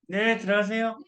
네, 들어가세요.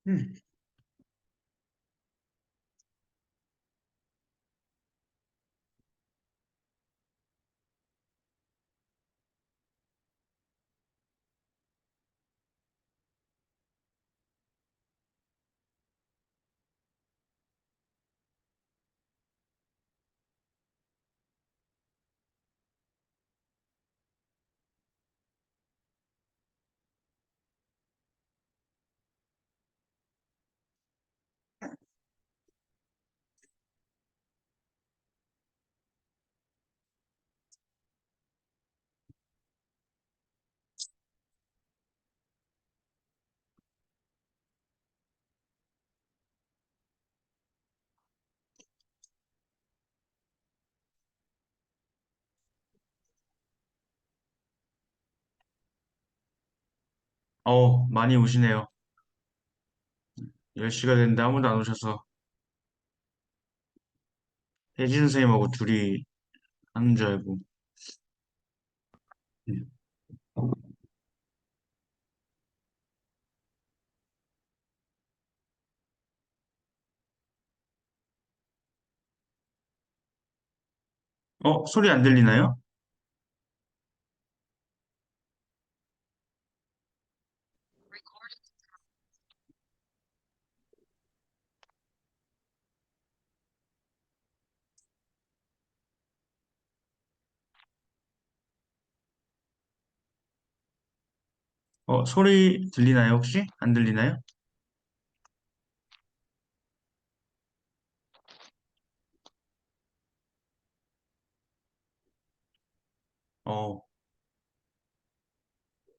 음. 많이 우시네요. 10시가 됐는데 아무도 안 오셔서 혜진 선생님하고 둘이 하는 줄 알고. 음. 소리 안 들리나요? 소리 들리나요, 혹시? 안 들리나요?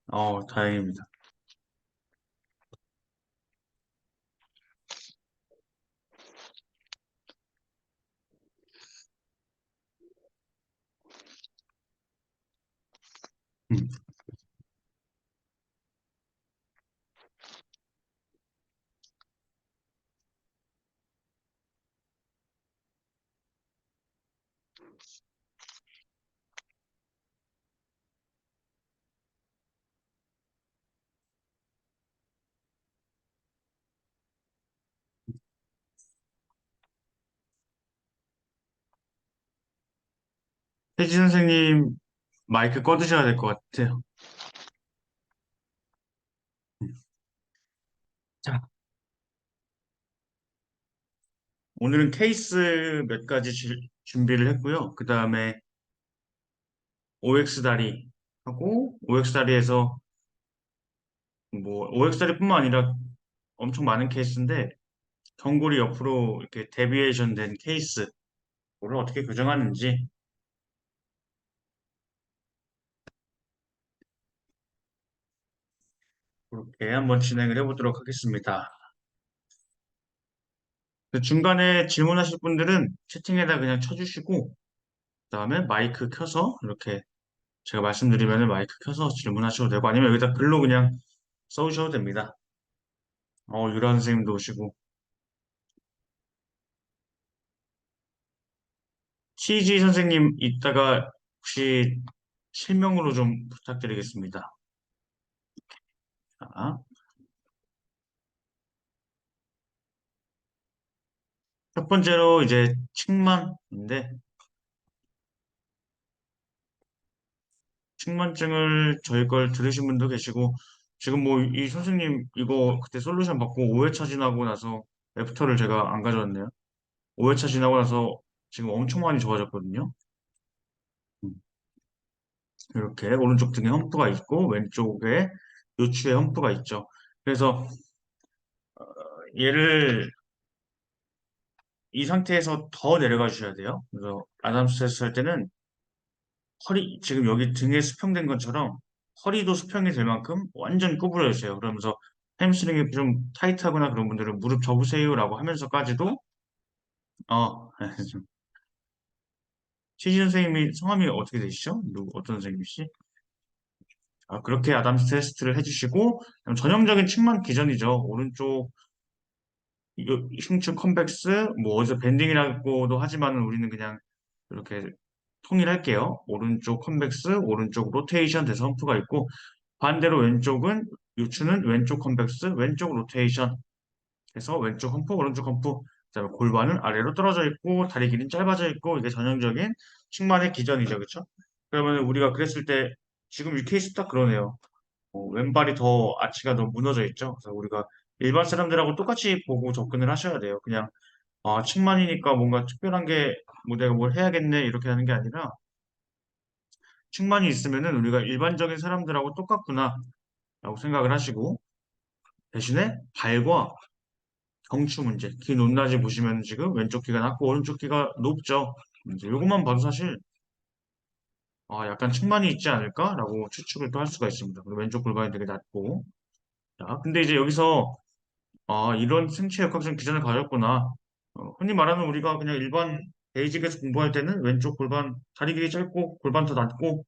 어, 다행입니다. 음. 혜지 선생님 마이크 꺼두셔야 될 것 같아요. 자, 오늘은 케이스 몇 가지 준비를 했고요. 그 다음에 OX 다리 하고 OX 다리에서 뭐 OX 다리뿐만 아니라 엄청 많은 케이스인데 경고리 옆으로 이렇게 데비에이션 된 케이스를 어떻게 교정하는지 그렇게 한번 진행을 해보도록 하겠습니다. 그 중간에 질문하실 분들은 채팅에다 그냥 쳐주시고 그다음에 마이크 켜서 이렇게 제가 말씀드리면 마이크 켜서 질문하셔도 되고 아니면 여기다 글로 그냥 써주셔도 됩니다. 유라 선생님도 오시고 CG 선생님 이따가 혹시 실명으로 좀 부탁드리겠습니다. 자, 첫 번째로 이제 층만인데 층만증을 저희 걸 들으신 분도 계시고 지금 뭐 이 선생님 이거 그때 솔루션 받고 5회차 지나고 나서 애프터를 제가 안 가져왔네요. 5회차 지나고 나서 지금 엄청 많이 좋아졌거든요. 음, 이렇게 오른쪽 등에 험프가 있고 왼쪽에 요추에 험프가 있죠. 그래서 얘를 이 상태에서 더 내려가 주셔야 돼요. 그래서 아담스 테스트 할 때는 허리 지금 여기 등에 수평된 것처럼 허리도 수평이 될 만큼 완전 구부려 주세요. 그러면서 햄스트링이 좀 타이트하거나 그런 분들은 무릎 접으세요라고 하면서까지도 좀 최지 선생님이 성함이 어떻게 되시죠? 어떤 선생님이시? 그렇게 아담스 테스트를 해주시고 그다음 전형적인 측만 기전이죠. 오른쪽 흉추 컨벡스 뭐 어디서 밴딩이라고도 하지만 우리는 그냥 이렇게 통일할게요. 오른쪽 컨벡스, 오른쪽 로테이션 돼서 험프가 있고 반대로 왼쪽은 요추는 왼쪽 컨벡스, 왼쪽 로테이션 해서 왼쪽 험프, 오른쪽 험프 그다음에 골반은 아래로 떨어져 있고 다리 길이는 짧아져 있고 이게 전형적인 측만의 기전이죠. 그렇죠? 그러면 우리가 그랬을 때 지금 이 케이스 딱 그러네요. 왼발이 더 아치가 더 무너져 있죠. 그래서 우리가 일반 사람들하고 똑같이 보고 접근을 하셔야 돼요. 그냥 측만이니까 뭔가 특별한 게 뭐 내가 뭘 해야겠네 이렇게 하는 게 아니라 측만이 있으면은 우리가 일반적인 사람들하고 똑같구나라고 생각을 하시고 대신에 발과 경추 문제, 귀 높낮이 보시면 지금 왼쪽 귀가 낮고 오른쪽 귀가 높죠. 이제 이것만 봐도 사실 약간 측만이 있지 않을까라고 추측을 또 할 수가 있습니다. 그리고 왼쪽 골반이 되게 낮고 자, 근데 이제 여기서 이런 생체 역학적 기전을 가졌구나. 흔히 말하는 우리가 그냥 일반 베이직에서 공부할 때는 왼쪽 골반 다리 길이 짧고 골반 더 낮고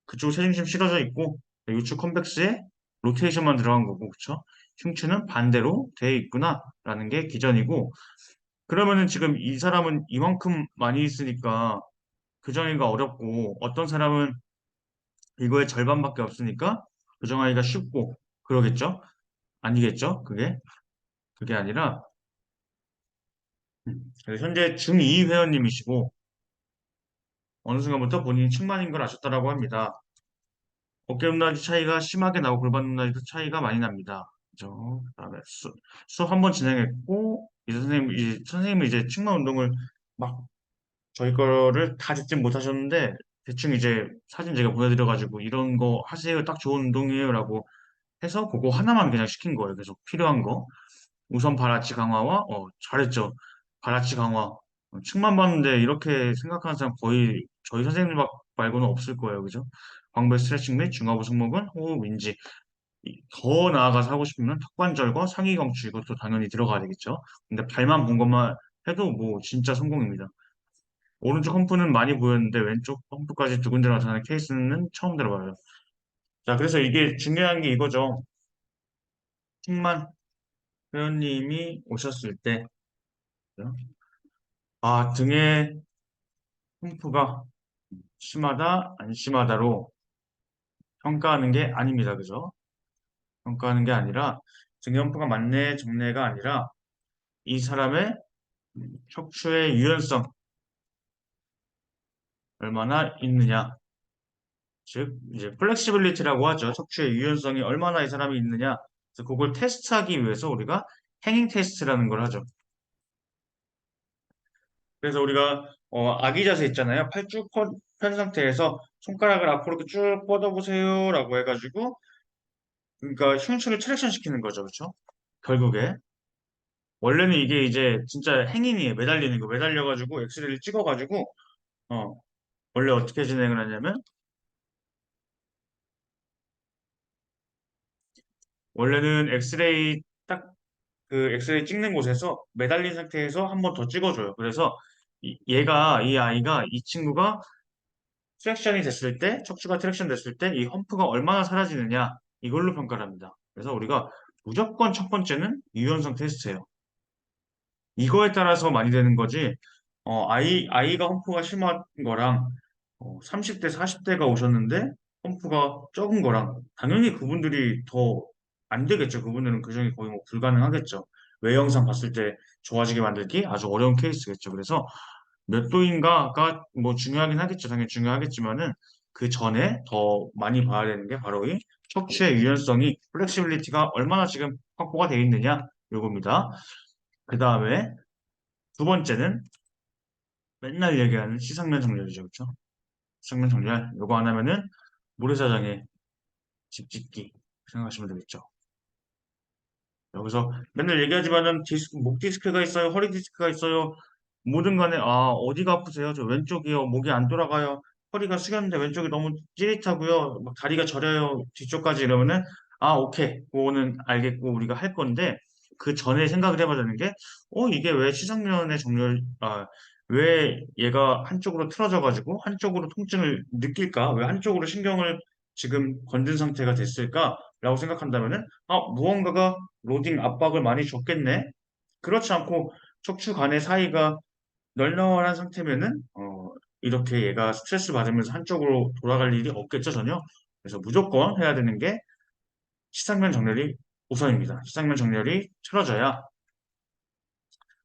그쪽 체중심 실어져 있고 요추 컨벡스에 로테이션만 들어간 거고 그쵸? 흉추는 반대로 돼 있구나라는 게 기전이고 그러면은 지금 이 사람은 이만큼 많이 있으니까 교정하기가 어렵고 어떤 사람은 이거의 절반밖에 없으니까 교정하기가 쉽고 그러겠죠? 아니겠죠? 그게 아니라 현재 중2 회원님이시고 어느 순간부터 본인이 측만인 걸 아셨다라고 합니다. 어깨 높낮이 차이가 심하게 나고 골반 높낮이도 차이가 많이 납니다. 그죠? 그다음에 수업 한 번 진행했고 이제 선생님은 이제 측만 운동을 막 저희 거를 다 듣진 못하셨는데 대충 이제 사진 제가 보내드려가지고 이런 거 하세요. 딱 좋은 운동이에요라고 해서 그거 하나만 그냥 시킨 거예요. 계속 필요한 거. 우선 발아치 강화와 잘했죠. 발아치 강화. 층만 봤는데 이렇게 생각하는 사람 거의 저희 선생님 말고는 없을 거예요. 그죠? 광배 스트레칭 및 중화부 승모근, 호흡 인지. 더 나아가서 하고 싶으면 턱관절과 상위경추 이것도 당연히 들어가야 되겠죠. 근데 발만 본 것만 해도 뭐 진짜 성공입니다. 오른쪽 펌프는 많이 보였는데 왼쪽 펌프까지 두 군데 나타나는 케이스는 처음 들어봐요. 자, 그래서 이게 중요한 게 이거죠. 층만 회원님이 오셨을 때 등에 펌프가 심하다, 안 심하다로 평가하는 게 아닙니다. 그죠? 평가하는 게 아니라 등에 펌프가 많네, 적네가 아니라 이 사람의 척추의 유연성, 얼마나 있느냐. 즉, 이제 플렉시빌리티라고 하죠. 척추의 유연성이 얼마나 이 사람이 있느냐. 그래서 그걸 테스트하기 위해서 우리가 행잉 테스트라는 걸 하죠. 그래서 우리가 아기 자세 있잖아요. 팔 쭉 편 상태에서 손가락을 앞으로 이렇게 쭉 뻗어보세요라고 해가지고 그러니까 흉추를 트랙션 시키는 거죠. 그렇죠? 결국에 원래는 이게 이제 진짜 행인이에요. 매달리는 거. 매달려가지고 엑스레이를 찍어가지고 어 원래 어떻게 진행을 하냐면 원래는 엑스레이 딱 그 엑스레이 찍는 곳에서 매달린 상태에서 한 번 더 찍어줘요. 그래서 이 아이가 이 친구가 트랙션이 됐을 때 척추가 트랙션 됐을 때 이 험프가 얼마나 사라지느냐 이걸로 평가를 합니다. 그래서 우리가 무조건 첫 번째는 유연성 테스트예요. 이거에 따라서 많이 되는 거지. 아이가 험프가 심한 거랑 30대, 40대가 오셨는데 험프가 적은 거랑 당연히 그분들이 더 안 되겠죠. 그분들은 그 중에 거의 뭐 불가능하겠죠. 외형상 봤을 때 좋아지게 만들기 아주 어려운 케이스겠죠. 그래서 몇 도인가가 뭐 중요하긴 하겠죠. 당연히 중요하겠지만은 그 전에 더 많이 봐야 되는 게 바로 이 척추의 유연성이 플렉시빌리티가 얼마나 지금 확보가 되어 있느냐 요겁니다. 그 다음에 두 번째는 맨날 얘기하는 시상면 정렬이죠. 그렇죠? 시상면 정렬. 요거 안 하면은 모래사장에 집 짓기 생각하시면 되겠죠. 여기서 맨날 얘기하지만은 목 디스크가 있어요. 허리 디스크가 있어요. 뭐든 간에 어디가 아프세요? 저 왼쪽이요. 목이 안 돌아가요. 허리가 숙였는데 왼쪽이 너무 찌릿하고요. 막 다리가 저려요. 뒤쪽까지 이러면은 오케이. 그거는 알겠고 우리가 할 건데 그 전에 생각을 해봐야 되는 게 이게 왜 시상면의 정렬 왜 얘가 한쪽으로 틀어져 가지고 한쪽으로 통증을 느낄까? 왜 한쪽으로 신경을 지금 건든 상태가 됐을까라고 생각한다면은 무언가가 로딩 압박을 많이 줬겠네. 그렇지 않고 척추 간의 사이가 널널한 상태면은 이렇게 얘가 스트레스 받으면서 한쪽으로 돌아갈 일이 없겠죠, 전혀. 그래서 무조건 해야 되는 게 시상면 정렬이 우선입니다. 시상면 정렬이 틀어져야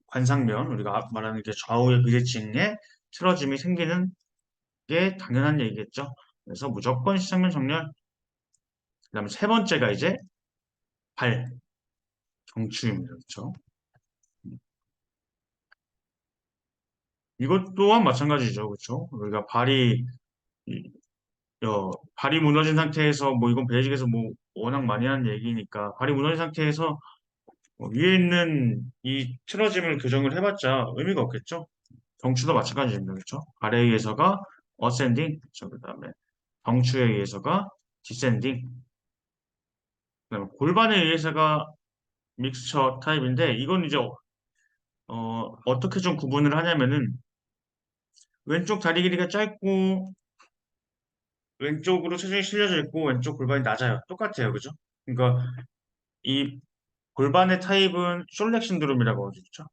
관상면, 우리가 말하는 게 좌우의 비대칭에 틀어짐이 생기는 게 당연한 얘기겠죠. 그래서 무조건 시상면 정렬. 그다음에 세 번째가 이제 발, 경추입니다. 그렇죠? 이것 또한 마찬가지죠. 그렇죠? 우리가 이- 발이 무너진 상태에서 뭐 이건 베이직에서 뭐 워낙 많이 하는 얘기니까 발이 무너진 상태에서 위에 있는 이 틀어짐을 교정을 해봤자 의미가 없겠죠. 경추도 마찬가지입니다. 그렇죠? 발에 의해서가 어센딩, 그다음에 경추에 의해서가 디센딩, 그다음에 골반에 의해서가 믹스처 타입인데 이건 이제 어떻게 좀 구분을 하냐면은 왼쪽 다리 길이가 짧고 왼쪽으로 체중이 실려져 있고 왼쪽 골반이 낮아요. 똑같아요. 그죠? 그러니까 이 골반의 타입은 숄렉 신드롬이라고 하죠. 그죠?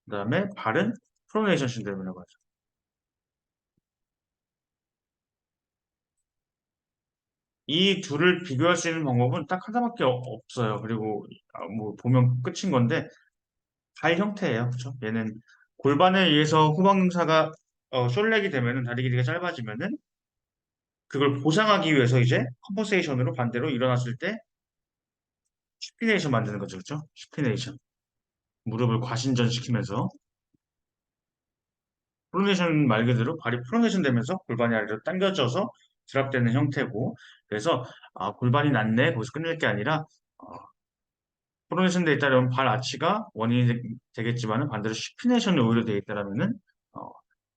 그다음에 발은 프로네이션 신드롬이라고 하죠. 이 둘을 비교할 수 있는 방법은 딱 하나밖에 없어요. 그리고 뭐 보면 끝인 건데 발 형태예요. 그렇죠? 얘는 골반에 의해서 후방경사가 숄렉이 되면은 다리 길이가 짧아지면은 그걸 보상하기 위해서 이제 컴퍼세이션으로 반대로 일어났을 때 슈피네이션 만드는 거죠. 그렇죠? 슈피네이션. 무릎을 과신전시키면서 프로네이션 말 그대로 발이 프로네이션 되면서 골반이 아래로 당겨져서 드랍되는 형태고 그래서 골반이 낮네 거기서 끝낼 게 아니라 어, 프로네이션 돼 있다면 발 아치가 원인이 되겠지만은 반대로 슈피네이션이 오히려 돼 있다라면은 어,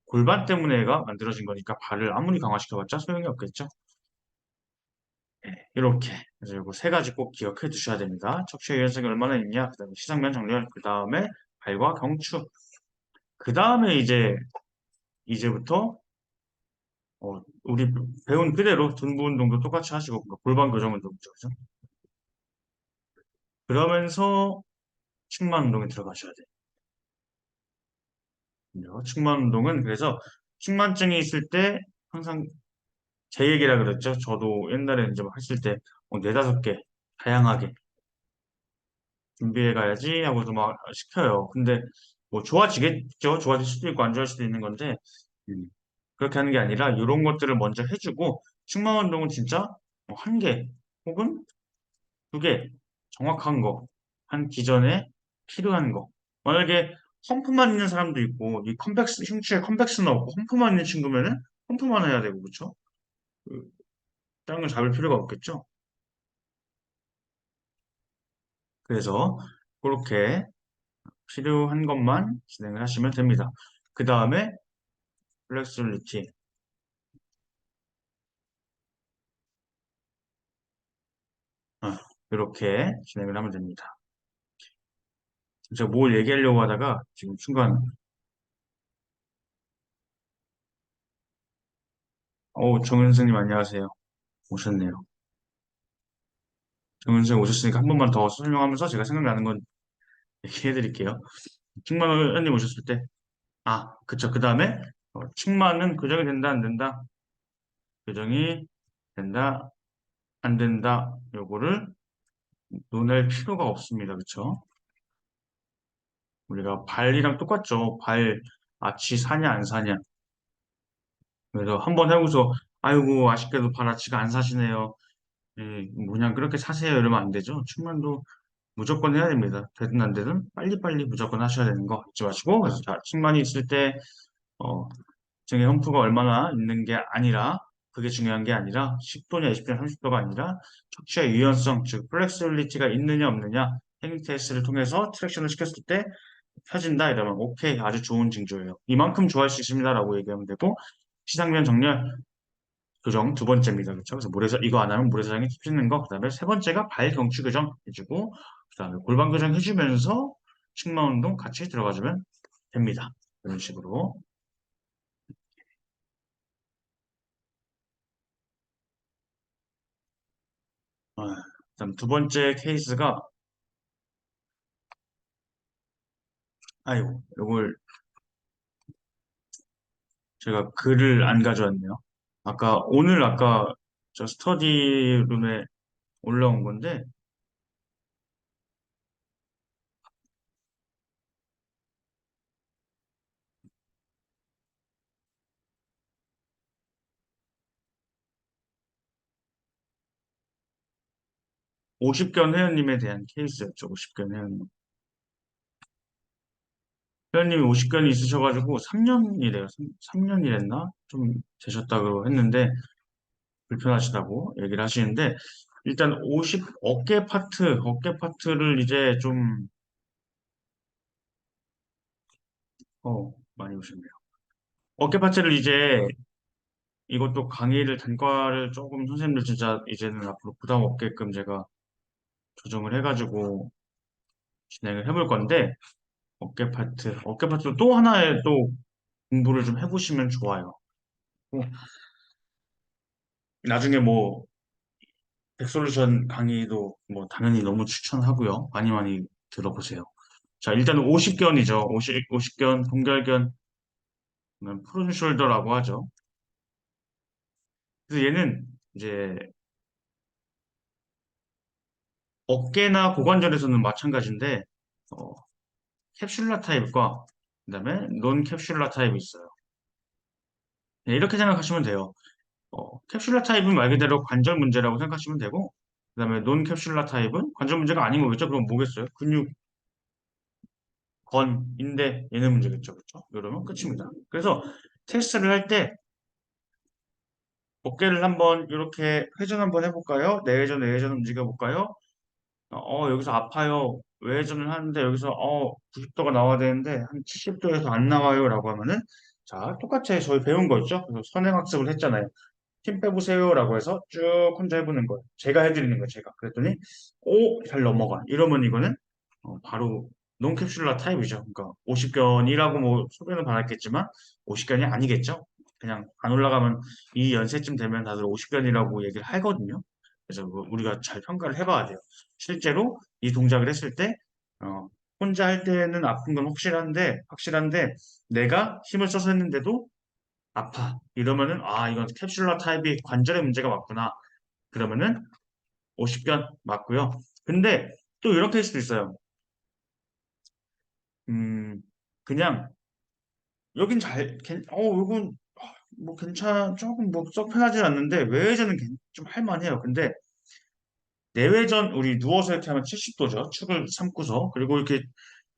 골반 때문에 얘가 만들어진 거니까 발을 아무리 강화시켜봤자 소용이 없겠죠. 이렇게 그래서 이거 세 가지 꼭 기억해 두셔야 됩니다. 척추의 유연성이 얼마나 있냐, 그다음에 시상면 정렬, 그다음에 발과 경추, 그다음에 이제부터 우리 배운 그대로 등부 운동도 똑같이 하시고 그 골반 교정 운동이죠, 그죠? 그러면서 측만 운동에 들어가셔야 돼요. 측만 운동은 그래서 측만증이 있을 때 항상 제 얘기라 그랬죠. 저도 옛날에 이제 했을 때 네다섯 개 다양하게 준비해 가야지 하고서 막 시켜요. 근데 뭐 좋아지겠죠. 좋아질 수도 있고 안 좋아질 수도 있는 건데 음. 그렇게 하는 게 아니라 이런 것들을 먼저 해주고 측만 운동은 진짜 한 개 혹은 두 개 정확한 거 한 기전에 필요한 거. 만약에 펌프만 있는 사람도 있고 이 컴백스 흉추에 컴백스는 없고 펌프만 있는 친구면은 펌프만 해야 되고 그렇죠? 그, 다른 건 잡을 필요가 없겠죠? 그래서 그렇게 필요한 것만 진행을 하시면 됩니다. 그 다음에 플렉시빌리티 이렇게 진행을 하면 됩니다. 제가 뭘 얘기하려고 하다가 지금 순간 정은승님 안녕하세요. 오셨네요. 정은승 오셨으니까 한 번만 더 설명하면서 제가 생각나는 건 얘기해 드릴게요. 킹만 의원님 오셨을 때, 그쵸. 그 다음에, 킹만은 교정이 된다, 안 된다? 교정이 된다, 안 된다. 요거를 논할 필요가 없습니다. 그쵸? 우리가 발이랑 똑같죠. 발, 아치 사냐, 안 사냐. 그래서 한 번 해보고서, 아이고, 아쉽게도 발 아치가 안 사시네요. 그냥 그렇게 사세요. 이러면 안 되죠. 킹만도 무조건 해야 됩니다. 되든 안 되든 빨리빨리 무조건 하셔야 되는 거 잊지 마시고, 그래서 자, 킹만이 있을 때, 어, 등에 험프가 얼마나 있는 게 아니라 그게 중요한 게 아니라 10도냐 20도냐 30도가 아니라 척추의 유연성 즉 플렉시빌리티가 있느냐 없느냐 행위 테스트를 통해서 트랙션을 시켰을 때 펴진다 이러면 오케이 아주 좋은 징조예요. 이만큼 좋아할 수 있습니다라고 얘기하면 되고 시상면 정렬 교정 두 번째입니다. 그렇죠? 그래서 물에서 이거 안 하면 물에서장에 찝히는 거 그다음에 세 번째가 발 경추 교정 해주고 그다음에 골반 교정 해주면서 측만 운동 같이 들어가주면 됩니다. 이런 식으로. 아, 그다음 두 번째 케이스가 아이고 이걸 제가 글을 안 가져왔네요. 아까 저 스터디룸에 올라온 건데 50견 회원님에 대한 케이스였죠. 50견 회원님. 회원님이 50견이 있으셔가지고 3년이래요. 3년이랬나? 좀 되셨다고 했는데 불편하시다고 얘기를 하시는데 일단 50 어깨 파트를 이제 좀 많이 오셨네요. 어깨 파트를 이제 이것도 강의를 단과를 조금 선생님들 진짜 이제는 앞으로 부담 없게끔 제가 조정을 해가지고 진행을 해볼 건데 어깨 파트 또 하나의 또 공부를 좀 해보시면 좋아요. 또 나중에 뭐 백솔루션 강의도 뭐 당연히 너무 추천하고요. 많이 많이 들어보세요. 자, 일단은 50견이죠. 50견, 동결견, 프론 숄더라고 하죠. 그래서 얘는 이제 어깨나 고관절에서는 마찬가지인데 어, 캡슐라 타입과 그다음에 논 캡슐라 타입이 있어요. 네, 이렇게 생각하시면 돼요. 캡슐라 타입은 말 그대로 관절 문제라고 생각하시면 되고, 그다음에 논 캡슐라 타입은 관절 문제가 아닌 거겠죠? 그럼 뭐겠어요? 근육, 인대, 얘네 문제겠죠? 그렇죠? 이러면 끝입니다. 그래서 테스트를 할 때 어깨를 한번 이렇게 회전 한번 해볼까요? 내회전, 외회전 움직여볼까요? 여기서 아파요. 외회전을 하는데 여기서 90도가 나와야 되는데 한 70도에서 안 나와요라고 하면은 자, 똑같이 저희 배운 거 있죠? 그래서 선행학습을 했잖아요. 힘 빼보세요라고 해서 쭉 혼자 해보는 거예요. 제가 해드리는 거예요, 제가. 그랬더니, 잘 넘어가. 이러면 이거는 바로 논캡슐라 타입이죠. 그러니까 50견이라고 뭐 소개는 받았겠지만 50견이 아니겠죠. 그냥 안 올라가면 이 연세쯤 되면 다들 50견이라고 얘기를 하거든요. 그래서 우리가 잘 평가를 해봐야 돼요. 실제로 이 동작을 했을 때 어, 혼자 할 때는 아픈 건 확실한데 내가 힘을 써서 했는데도 아파. 이러면은, 이건 캡슐러 타입이 관절의 문제가 맞구나. 그러면은 50견 맞고요. 근데 또 이런 케이스도 있어요. 음, 그냥, 여긴 잘, 이건 뭐 조금 뭐 썩 편하진 않는데 외회전은 좀 할만해요. 근데 내외전 우리 누워서 이렇게 하면 70도죠. 축을 삼고서. 그리고 이렇게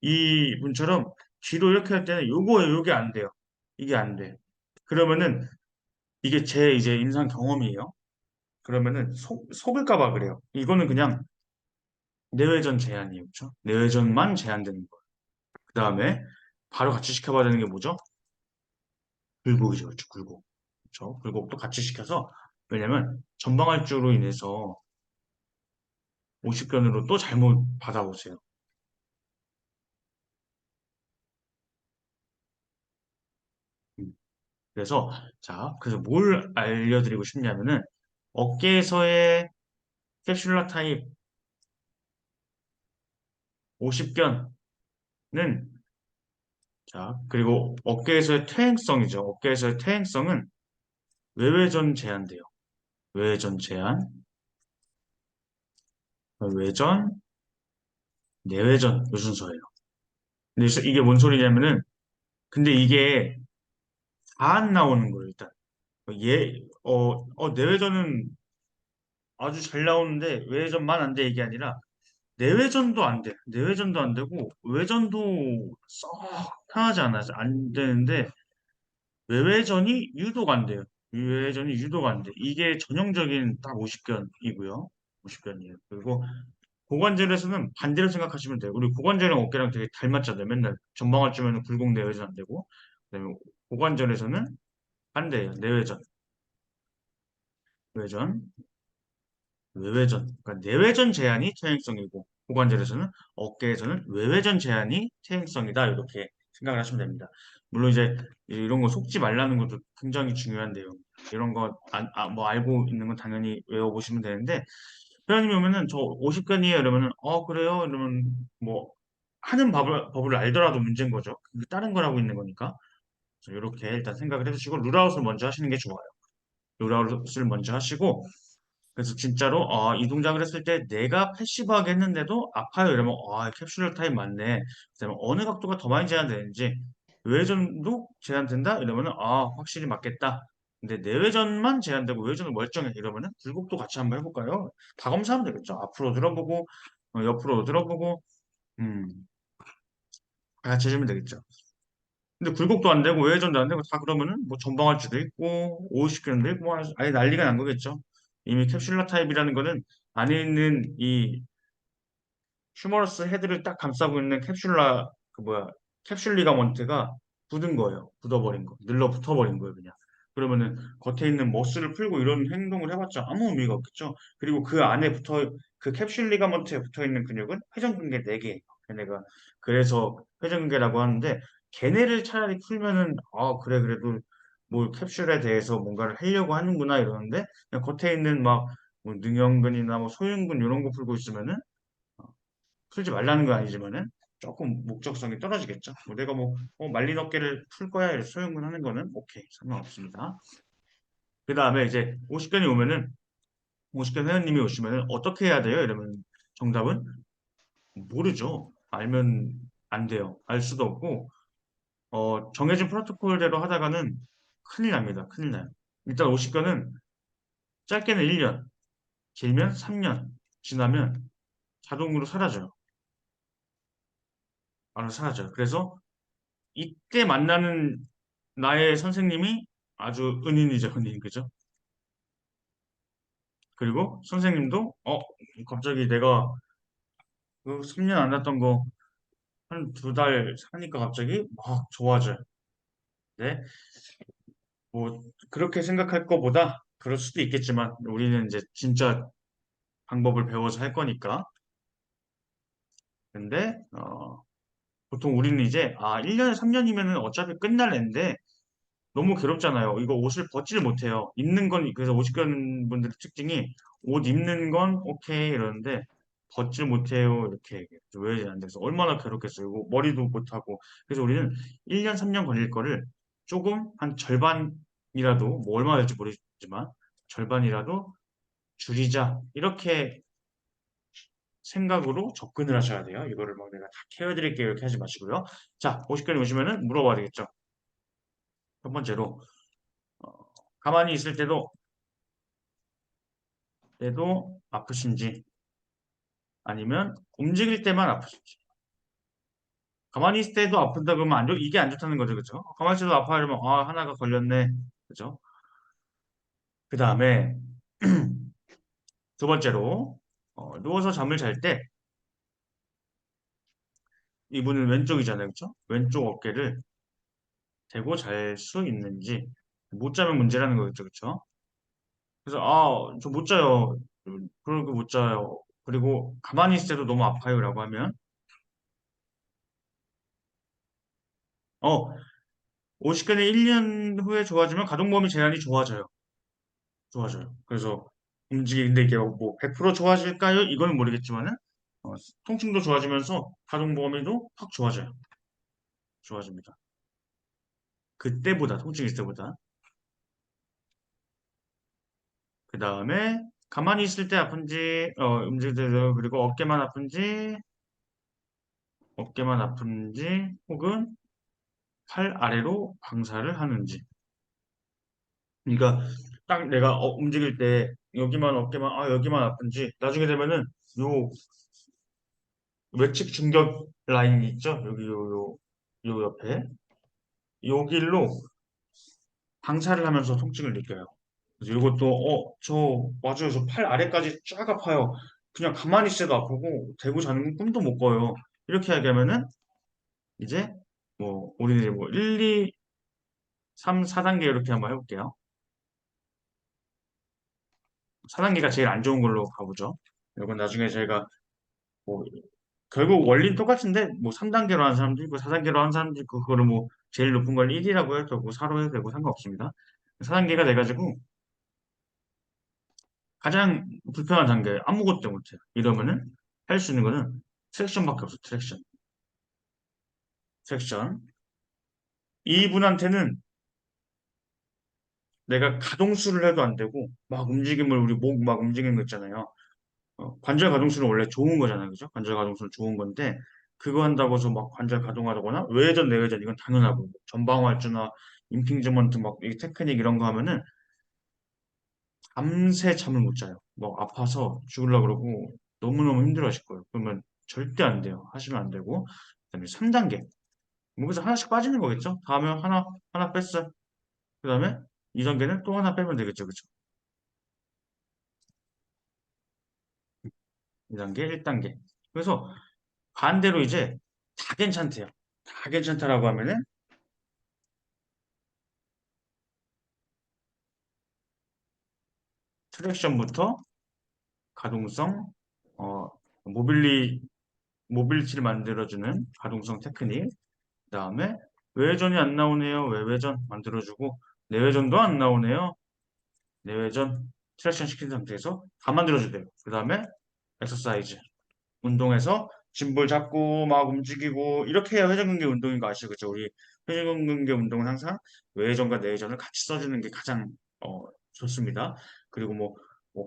이분처럼 뒤로 이렇게 할 때는 요게 안 돼요. 이게 안 돼. 그러면은 이게 제 이제 임상 경험이에요. 그러면은 속을까 봐 그래요. 이거는 그냥 내외전 제한이에요. 그렇죠? 내외전만 제한되는 거예요. 그 다음에 바로 같이 시켜봐야 되는 게 뭐죠? 굴곡이죠. 그렇죠? 굴곡. 그렇죠? 굴곡도 같이 시켜서 왜냐면 전방할주로 인해서 50견으로 또 잘못 받아오세요. 음. 그래서 그래서 뭘 알려드리고 싶냐면은 어깨에서의 캡슐라 타입 50견은 그리고 어깨에서의 퇴행성이죠. 어깨에서의 퇴행성은 외회전 제한돼요. 외회전 제한, 외전, 내외전 요 순서예요. 근데 이게 뭔 소리냐면은 근데 이게 다 안 나오는 거예요, 일단. 내외전은 아주 잘 나오는데 외회전만 안 돼 이게 아니라 내외전도 안 돼. 내외전도 안 되고 외전도 썩 편하지 않아요. 안 되는데 외회전이 유도가 안 돼요. 외회전이 유도가 안 돼. 이게 전형적인 딱 50견이고요. 50견이에요. 그리고 고관절에서는 반대로 생각하시면 돼요. 우리 고관절이랑 어깨랑 되게 닮았잖아요. 맨날 전방을 주면 굴곡 내외전 안 되고 그다음에 고관절에서는 반대예요. 내외전, 외전, 외회전. 그러니까 내외전 제한이 퇴행성이고 고관절에서는 어깨에서는 외회전 제한이 퇴행성이다. 이렇게 생각을 하시면 됩니다. 물론 이제 이런 거 속지 말라는 것도 굉장히 중요한데요. 이런 거 뭐 알고 있는 건 당연히 외워보시면 되는데 회원님이 오면은 저 50견이에요 이러면은 그래요 이러면 뭐 하는 법을 알더라도 문제인 거죠. 그게 다른 걸 하고 있는 거니까. 그래서 이렇게 일단 생각을 해주시고 룰아웃을 먼저 하시는 게 좋아요. 룰아웃을 먼저 하시고 그래서 진짜로 이 동작을 했을 때 내가 패시브하게 했는데도 아파요 이러면 캡슐러 타입 맞네. 그다음에 어느 각도가 더 많이 제한되는지 외회전도 제한된다 이러면은 확실히 맞겠다. 근데 내외전만 제한되고 외회전은 멀쩡해 이러면은 굴곡도 같이 한번 해볼까요? 다 검사하면 되겠죠. 앞으로 들어보고 옆으로 들어보고 음, 다 같이 해주면 되겠죠. 근데 굴곡도 안 되고 외회전도 안 되고 다 그러면은 뭐 전방할지도 있고 50개는도 있고 뭐 아예 난리가 난 거겠죠. 이미 캡슐러 타입이라는 거는 안에 있는 이 휴머러스 헤드를 딱 감싸고 있는 캡슐 리가먼트가 굳은 거예요. 굳어버린 거. 늘러 붙어버린 거예요, 그냥. 그러면은 겉에 있는 머슬을 풀고 이런 행동을 해봤자 아무 의미가 없겠죠. 그리고 그 캡슐 리가먼트에 붙어 있는 근육은 회전근개 4개예요. 걔네가. 그래서 회전근개라고 하는데, 걔네를 차라리 풀면은, 그래, 그래도 뭐 캡슐에 대해서 뭔가를 하려고 하는구나 이러는데, 그냥 겉에 있는 뭐 능형근이나 뭐 소흉근 이런 거 풀고 있으면은, 풀지 말라는 건 아니지만은 조금 목적성이 떨어지겠죠. 뭐 내가 말린 어깨를 풀 거야 이렇게 소용을 하는 거는 오케이 상관없습니다. 그 다음에 이제 50견이 오면은 50견 회원님이 오시면은 어떻게 해야 돼요? 이러면 정답은 모르죠. 알면 안 돼요. 알 수도 없고 정해진 프로토콜대로 하다가는 큰일 납니다. 큰일 나요. 일단 50견은 짧게는 1년, 길면 3년 지나면 자동으로 사라져요. 알아서 사라져요. 그래서 이때 만나는 나의 선생님이 아주 은인이죠, 은인, 그죠? 그리고 선생님도, 갑자기 내가 그 3년 안 났던 거 한 2달 사니까 갑자기 막 좋아져요. 네? 뭐, 그렇게 생각할 거보다 그럴 수도 있겠지만, 우리는 이제 진짜 방법을 배워서 할 거니까. 근데, 보통 우리는 이제, 1년에 3년이면은 어차피 끝날 앤데, 너무 괴롭잖아요. 이거 옷을 벗지를 못해요. 입는 건 그래서 50견 분들의 특징이 옷 입는 건 오케이 이러는데 벗지를 못해요. 이렇게 얘기해요. 왜 안 돼서 얼마나 괴롭겠어요. 이거 머리도 못하고. 그래서 우리는 1년, 3년 걸릴 거를 조금 한 절반이라도 뭐 얼마 될지 모르겠지만 절반이라도 줄이자. 이렇게 생각으로 접근을 하셔야 돼요. 이거를 막 내가 다 케어드릴게요. 이렇게 하지 마시고요. 자, 50견이 오시면은 물어봐야 되겠죠. 첫 번째로 가만히 있을 때도 아프신지, 아니면 움직일 때만 아프신지. 가만히 있을 때도 아픈다 그러면 이게 안 좋다는 거죠, 그죠? 가만히 있어도 아파 이러면, 아, 하나가 걸렸네. 그죠? 그 다음에, 두 번째로, 누워서 잠을 잘 때, 이분은 왼쪽이잖아요, 그죠? 왼쪽 어깨를 대고 잘 수 있는지, 못 자면 문제라는 거겠죠, 그죠? 그래서, 아, 저 못 자요. 그러고 못 자요. 그리고 가만히 있을 때도 너무 아파요, 라고 하면, 어, 50견에 1년 후에 좋아지면 가동범위 제한이 좋아져요. 좋아져요. 그래서 근데 이게 뭐 100% 좋아질까요? 이거는 모르겠지만은 어, 통증도 좋아지면서 가동 범위도 확 좋아져요. 좋아집니다. 그때보다 통증 있을 때보다. 그 다음에 가만히 있을 때 아픈지 움직일 때 그리고 어깨만 아픈지 혹은 팔 아래로 방사를 하는지. 그러니까 딱 내가 움직일 때 여기만 아픈지 나중에 되면은 요 외측 중격 라인이 있죠? 요 옆에. 요 길로 방사를 하면서 통증을 느껴요. 그래서 이것도, 맞아요. 저 팔 아래까지 쫙 아파요. 그냥 가만히 있어도 아프고, 대고 자는 건 꿈도 못 꿔요. 이렇게 얘기하면은, 이제, 우리는 이제 1, 2, 3, 4단계 이렇게 한번 해볼게요. 4단계가 제일 안 좋은 걸로 가보죠. 이건 나중에 저희가, 뭐, 결국 원리는 똑같은데, 3단계로 하는 사람도 있고, 4단계로 하는 사람도 있고, 그거를 제일 높은 걸 1이라고 해도 되고, 4로 해도 되고, 상관없습니다. 4단계가 돼가지고, 가장 불편한 단계, 아무것도 못해요. 이러면은, 할 수 있는 거는 트랙션밖에 없어, 트랙션. 트랙션. 이분한테는 내가 가동수를 해도 안 되고, 막 움직임을, 우리 목 막 움직이는 거 있잖아요. 관절 가동수는 원래 좋은 거잖아요. 그죠? 관절 가동수는 좋은 건데, 그거 한다고 해서 막 관절 가동하거나, 외회전, 내회전, 이건 당연하고, 전방활주나 임핑즈먼트 막, 이 테크닉 이런 거 하면은, 밤새 잠을 못 자요. 뭐, 아파서 죽으려고 그러고, 너무너무 힘들어 하실 거예요. 그러면 절대 안 돼요. 하시면 안 되고, 그다음에 3단계. 그래서 하나씩 빠지는 거겠죠? 다음에 하나 뺐어요. 그 다음에 2단계는 또 하나 빼면 되겠죠. 그쵸? 2단계, 1단계. 그래서 반대로 이제 다 괜찮대요. 다 괜찮다라고 하면은 트랙션부터 가동성, 어, 모빌리, 모빌리티를 만들어주는 가동성 테크닉. 그 다음에 외회전이 안 나오네요. 외회전 만들어주고 내회전도 안 나오네요. 내외전 트랙션 시킨 상태에서 다 만들어줘야 돼요. 그 다음에 엑서사이즈. 운동해서 짐볼 잡고 막 움직이고 이렇게 해야 회전근개 운동인 거 아시죠? 그죠? 우리 회전근개 운동은 항상 외회전과 내회전을 같이 써주는 게 가장 좋습니다. 그리고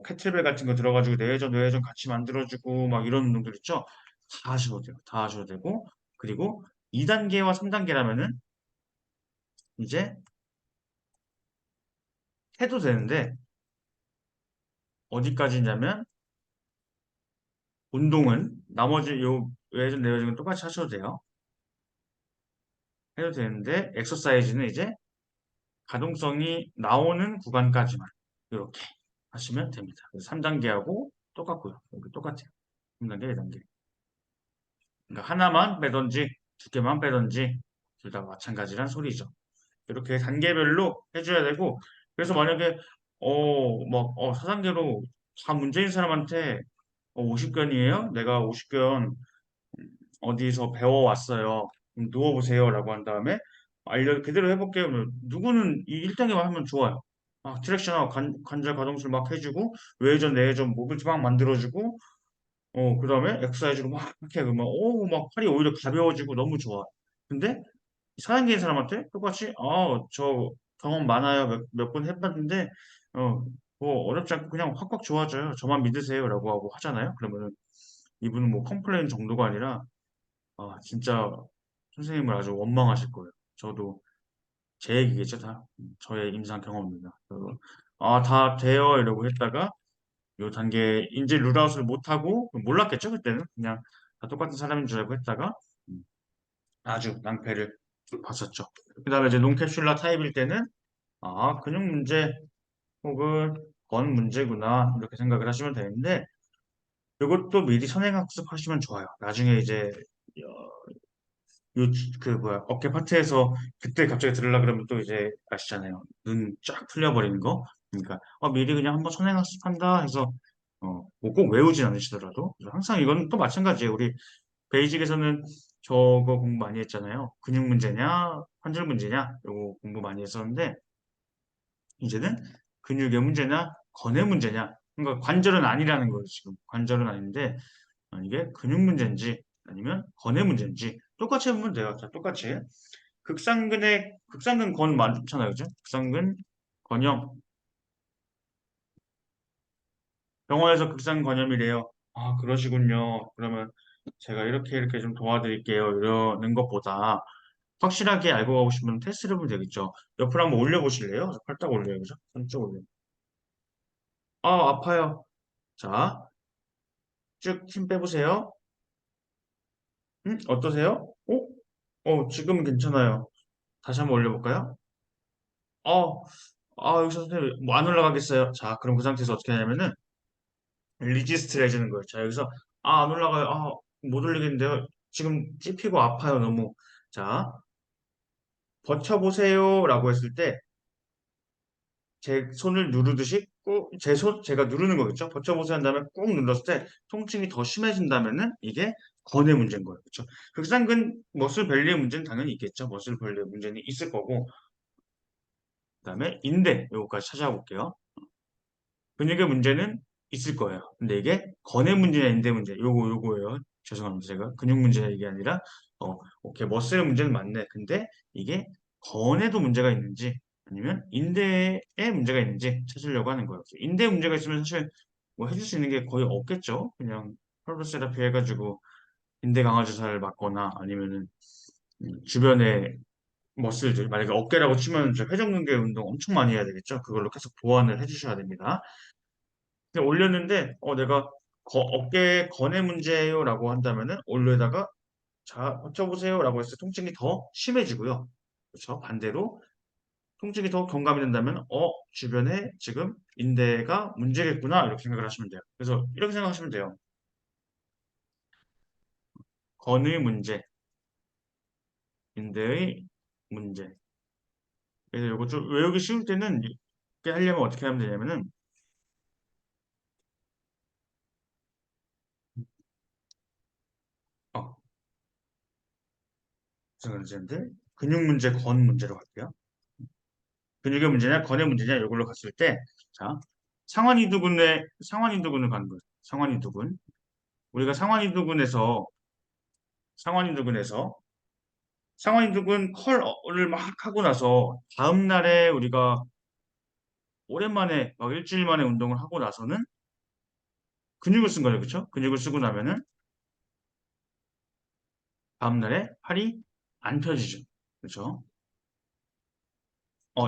캐틀벨 같은 거 들어가지고 내회전, 외회전 같이 만들어주고 막 이런 운동들 있죠? 다 하셔도 돼요. 다 하셔도 되고 그리고 2단계와 3단계라면은 이제 해도 되는데 어디까지냐면 운동은 나머지 요 외전 내외전은 똑같이 하셔도 돼요. 해도 되는데 엑서사이즈는 이제 가동성이 나오는 구간까지만 이렇게 하시면 됩니다. 3단계하고 똑같고요. 여기 똑같아요. 3단계, 4단계. 그러니까 하나만 빼든지 두 개만 빼든지 둘 다 마찬가지란 소리죠. 이렇게 단계별로 해줘야 되고 그래서 만약에 4단계로 다 문제인 사람한테 50견이에요? 내가 50견 어디서 배워왔어요. 누워보세요라고 한 다음에 그대로 해볼게요. 그러면 누구는 이 1단계만 하면 좋아요. 트랙션하고 관절 가동술 막 해주고 외전 내전 모빌티 막 만들어주고 그 다음에 엑서사이즈로 막 이렇게 그러면 막 팔이 오히려 가벼워지고 너무 좋아. 근데 사단계인 사람한테 똑같이 저 경험 많아요. 몇 번 해봤는데 어, 어렵지 않고 그냥 확확 좋아져요. 저만 믿으세요라고 하고 하잖아요. 그러면은 이분은 컴플레인 정도가 아니라 진짜 선생님을 아주 원망하실 거예요. 저도 제 얘기겠죠, 다. 저의 임상 경험입니다. 아, 다 돼요. 이러고 했다가, 요 단계, 이제 룰아웃을 못하고, 몰랐겠죠, 그때는. 그냥 다 똑같은 사람인 줄 알고 했다가, 음, 아주 낭패를 봤었죠. 그 다음에 이제 논캡슐라 타입일 때는, 아, 근육 문제 혹은 건 문제구나. 이렇게 생각을 하시면 되는데, 이것도 미리 선행학습하시면 좋아요. 나중에 이제, 어깨 파트에서 그때 갑자기 들으려 그러면 또 이제 아시잖아요. 눈 쫙 풀려버리는 거. 그러니까, 미리 그냥 한번 선행학습한다 해서, 뭐 꼭 외우진 않으시더라도. 그래서 항상 이건 또 마찬가지예요. 우리 베이직에서는 저거 공부 많이 했잖아요. 근육 문제냐, 관절 문제냐, 요거 공부 많이 했었는데, 이제는 근육의 문제냐, 건의 문제냐. 그러니까 관절은 아니라는 거예요, 지금. 관절은 아닌데, 이게 근육 문제인지 아니면 건의 문제인지 똑같이 해보면 돼요. 자, 똑같이. 극상근 건 많잖아요. 그죠? 극상근 건염. 병원에서 극상근 건염이래요. 아, 그러시군요. 그러면 제가 이렇게 좀 도와드릴게요. 이러는 것보다 확실하게 알고 가고 싶으면 테스트를 해보면 되겠죠. 옆으로 한번 올려보실래요? 팔딱 올려요. 그죠? 한쪽 올려요. 아, 아파요. 자, 쭉 힘 빼보세요. 어떠세요? 지금은 괜찮아요. 다시 한번 올려볼까요? 어, 여기서 선생님, 뭐 안 올라가겠어요. 자, 그럼 그 상태에서 어떻게 하냐면은, 리지스트를 해주는 거예요. 자, 여기서, 안 올라가요. 못 올리겠는데요. 지금 찝히고 아파요, 너무. 자, 버텨보세요. 라고 했을 때, 제 손을 누르듯이 꾹, 제가 누르는 거겠죠? 버텨보세요 한 다음에 꾹 눌렀을 때, 통증이 더 심해진다면은, 이게 건의 문제인 거예요. 그렇죠? 극상근 머슬 밸리의 문제는 당연히 있겠죠. 머슬 밸리의 문제는 있을 거고, 그 다음에 인대, 요거까지 찾아볼게요. 근육의 문제는 있을 거예요. 근데 이게 건의 문제냐 인대 문제, 요거예요. 죄송합니다. 제가 근육 문제 이게 아니라, 오케이, 머슬의 문제는 맞네. 근데 이게 건에도 문제가 있는지 아니면 인대에 문제가 있는지 찾으려고 하는 거예요. 인대에 문제가 있으면 사실 뭐 해줄 수 있는 게 거의 없겠죠. 그냥 혈관 세라피 해가지고 인대 강화 주사를 맞거나 아니면은 주변에 머슬들, 만약에 어깨라고 치면 저 회전근개 운동 엄청 많이 해야 되겠죠. 그걸로 계속 보완을 해주셔야 됩니다. 근데 올렸는데 내가 어깨 건의 문제요라고 한다면은 올려다가 자 버텨보세요라고 해서 통증이 더 심해지고요. 그렇죠? 반대로 통증이 더 경감이 된다면 주변에 지금 인대가 문제겠구나 이렇게 생각을 하시면 돼요. 그래서 이렇게 생각하시면 돼요. 건의 문제, 인대의 문제. 그래서 이거 좀 외우기 쉬울 때는 이렇게 하려면 어떻게 하면 되냐면은 어, 죄송한데 근육 문제, 건 문제로 갈게요. 근육의 문제냐, 건의 문제냐, 이걸로 갔을 때, 자, 상완이두근을 가는 거예요. 상완이두근. 우리가 상완이두근에서, 상완이두근 컬을 막 하고 나서, 다음날에 우리가 오랜만에, 막 일주일 만에 운동을 하고 나서는 근육을 쓴 거예요. 그쵸? 근육을 쓰고 나면은, 다음날에 팔이 안 펴지죠. 그쵸?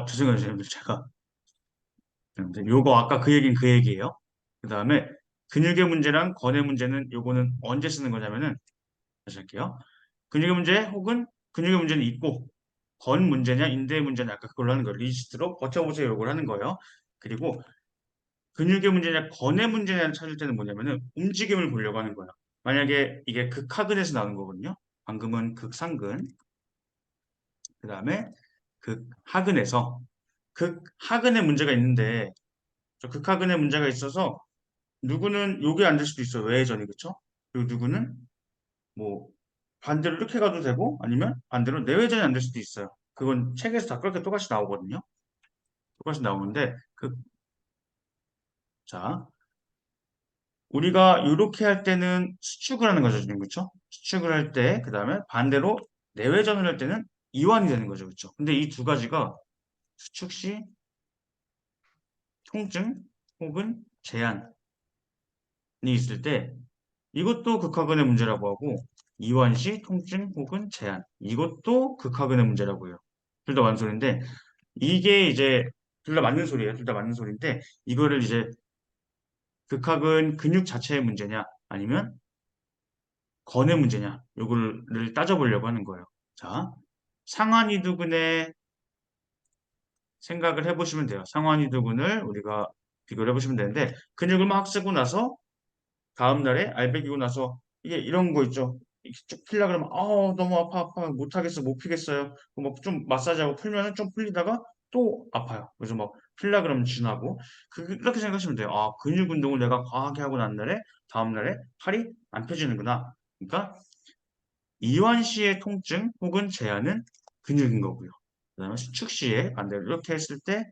죄송해요, 선생님들. 제가. 요거 아까 그 얘기는 그 얘기예요. 그 다음에 근육의 문제랑 건의 문제는 요거는 언제 쓰는 거냐면은 다시 할게요. 근육의 문제 혹은 근육의 문제는 있고 건 문제냐 인대의 문제냐 아까 그걸로 하는 거예요. 리스트로 버텨보세요 요걸 하는 거예요. 그리고 근육의 문제냐 건의 문제냐를 찾을 때는 뭐냐면은 움직임을 보려고 하는 거예요. 만약에 이게 극하근에서 나오는 거거든요. 방금은 극상근, 그 다음에 극하근에서 극하근에 문제가 있는데 저 극하근에 문제가 있어서 누구는 요게 안 될 수도 있어요. 외회전이 그쵸? 그리고 누구는 뭐 반대로 이렇게 가도 되고 아니면 반대로 내외전이 안 될 수도 있어요. 그건 책에서 다 그렇게 똑같이 나오거든요. 똑같이 나오는데 자 우리가 이렇게 할 때는 수축을 하는 거죠, 지금 그렇죠? 수축을 할 때 그다음에 반대로 내외전을 할 때는 이완이 되는 거죠, 그렇죠? 근데 이 두 가지가 수축 시 통증 혹은 제한이 있을 때 이것도 극하근의 문제라고 하고 이완 시 통증 혹은 제한 이것도 극하근의 문제라고 해요. 둘 다 맞는 소리인데 이게 이제 둘 다 맞는 소리예요. 둘 다 맞는 소리인데 이거를 이제 극학은 근육 자체의 문제냐 아니면 건의 문제냐 요거를 따져보려고 하는 거예요. 자, 상완이두근의 생각을 해보시면 돼요. 상완이두근을 우리가 비교를 해보시면 되는데 근육을 막 쓰고 나서 다음 날에 알배기고 나서 이게 이런 거 있죠. 이렇게 쭉 풀려 그러면 너무 아파 못 하겠어 못 피겠어요. 뭐 좀 마사지하고 풀면은 좀 풀리다가 또 아파요. 그래서 막 풀려 그러면 지나고 그렇게 생각하시면 돼요. 아 근육 운동을 내가 과하게 하고 난 날에 다음 날에 팔이 안 펴지는구나. 그러니까 이완 시의 통증 혹은 제한은 근육인 거고요. 그다음에 수축 시에 반대로 이렇게 했을 때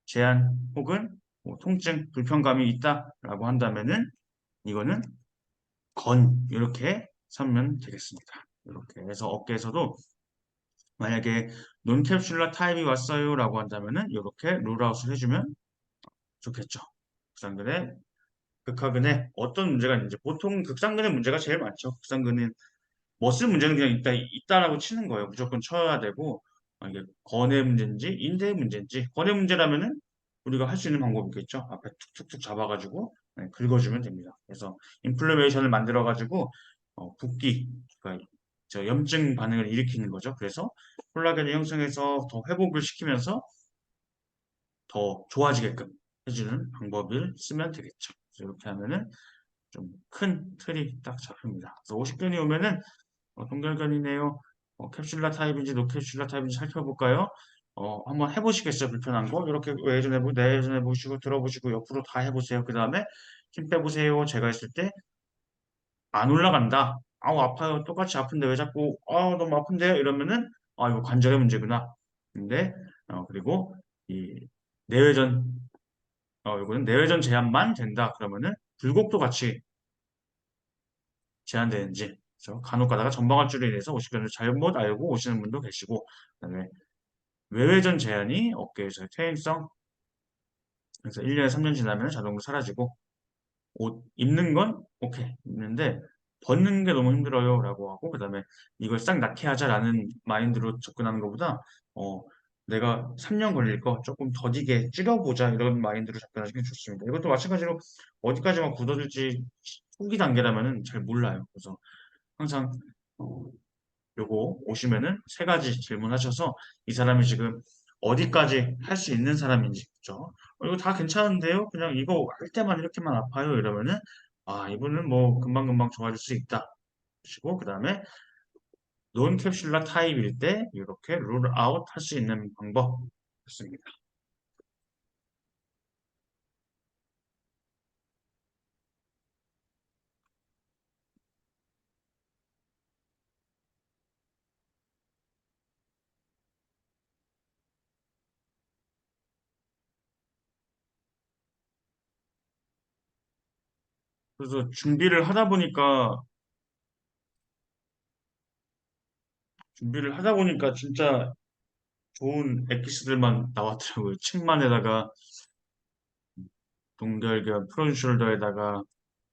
제한 혹은 뭐 통증 불편감이 있다라고 한다면은 이거는 건 이렇게 삼면 되겠습니다. 이렇게 해서 어깨에서도 만약에 논캡슐라 타입이 왔어요라고 한다면은 이렇게 룰아웃을 해주면 좋겠죠. 극상근의 극하근에 어떤 문제가 있는지 보통 극상근의 문제가 제일 많죠. 극상근은 머슬 문제는 그냥 있다라고 치는 거예요. 무조건 쳐야 되고 이게 건의 문제인지 인대의 문제인지 건의 문제라면은 우리가 할 수 있는 방법이 있겠죠. 앞에 툭툭툭 잡아가지고 긁어주면 됩니다. 그래서 인플레메이션을 만들어가지고 붓기, 그러니까 저 염증 반응을 일으키는 거죠. 그래서 콜라겐을 형성해서 더 회복을 시키면서 더 좋아지게끔 해주는 방법을 쓰면 되겠죠. 그래서 이렇게 하면은 좀 큰 틀이 딱 잡힙니다. 그래서 50견이 오면은 동결견이네요. 캡슐라 타입인지 노캡슐라 타입인지 살펴볼까요? 한번 해보시겠어요? 불편한 거? 이렇게 외전해보고 내전해보시고 들어보시고 옆으로 다 해보세요. 그 다음에 힘 빼보세요. 제가 했을 때 안 올라간다. 아우 아파요. 똑같이 아픈데 왜 자꾸 너무 아픈데요? 이러면은 이거 관절의 문제구나. 근데 그리고 이 내외전 이거는 내외전 제한만 된다. 그러면은 굴곡도 같이 제한되는지 그래서 간혹 가다가 전방할줄에 인해서 오십견을 잘못 알고 오시는 분도 계시고 그다음에 외회전 제한이 어깨에서의 퇴행성 그래서 1년에 3년 지나면 자동으로 사라지고 옷 입는 건 오케이 입는데 벗는 게 너무 힘들어요 라고 하고 그다음에 이걸 싹 낙해하자라는 마인드로 접근하는 것보다 어 내가 3년 걸릴 거 조금 더디게 줄여보자 이런 마인드로 접근하시는 게 좋습니다. 이것도 마찬가지로 어디까지만 굳어질지 초기 단계라면은 잘 몰라요. 그래서 항상 어, 요거 오시면은 세 가지 질문하셔서 이 사람이 지금 어디까지 할 수 있는 사람인지 그죠? 이거 다 괜찮은데요? 그냥 이거 할 때만 이렇게만 아파요 이러면은 이분은 뭐 금방금방 좋아질 수 있다. 그리고 그 다음에 논 캡슐라 타입일 때 이렇게 룰 아웃 할 수 있는 방법 좋습니다. 그래서 준비를 하다 보니까 진짜 좋은 엑기스들만 나왔더라고요. 책만에다가 동결견 프론숄더에다가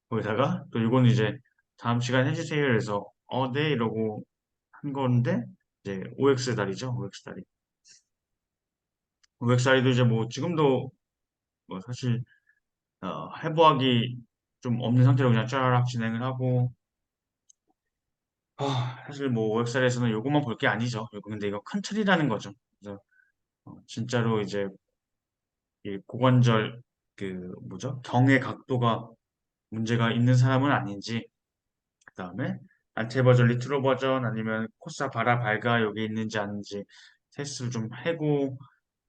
거기다가 또 이거는 이제 다음 시간 해주세요. 그래서 네 이러고 한 건데 이제 OX 다리죠. OX 다리. OX 다리도 이제 뭐 지금도 뭐 사실 해부학이 좀 없는 상태로 그냥 쫙 진행을 하고 사실 뭐 OX 다리에서는 요것만 볼 게 아니죠. 근데 이거 큰 틀이라는 거죠. 그래서 진짜로 이제 이 고관절 그 뭐죠? 경의 각도가 문제가 있는 사람은 아닌지 그다음에 안테 버전, 리트로 버전 아니면 코사 바라 발가 여기 있는지 아닌지 테스트를 좀 해고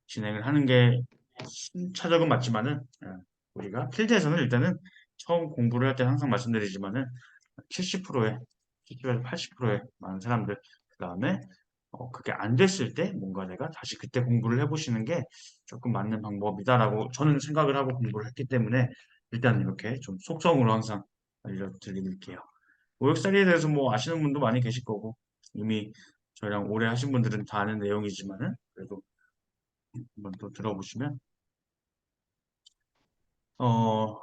진행을 하는 게 순차적은 맞지만은 우리가 필드에서는 일단은 처음 공부를 할 때 항상 말씀드리지만은 70%에 70에서 80%의 많은 사람들 그다음에 그게 안 됐을 때 뭔가 내가 다시 그때 공부를 해보시는 게 조금 맞는 방법이다라고 저는 생각을 하고 공부를 했기 때문에 일단 이렇게 좀 속성으로 항상 알려드릴게요. 오역살이에 대해서 뭐 아시는 분도 많이 계실 거고 이미 저희랑 오래 하신 분들은 다 아는 내용이지만은 그래도 한번 또 들어보시면 어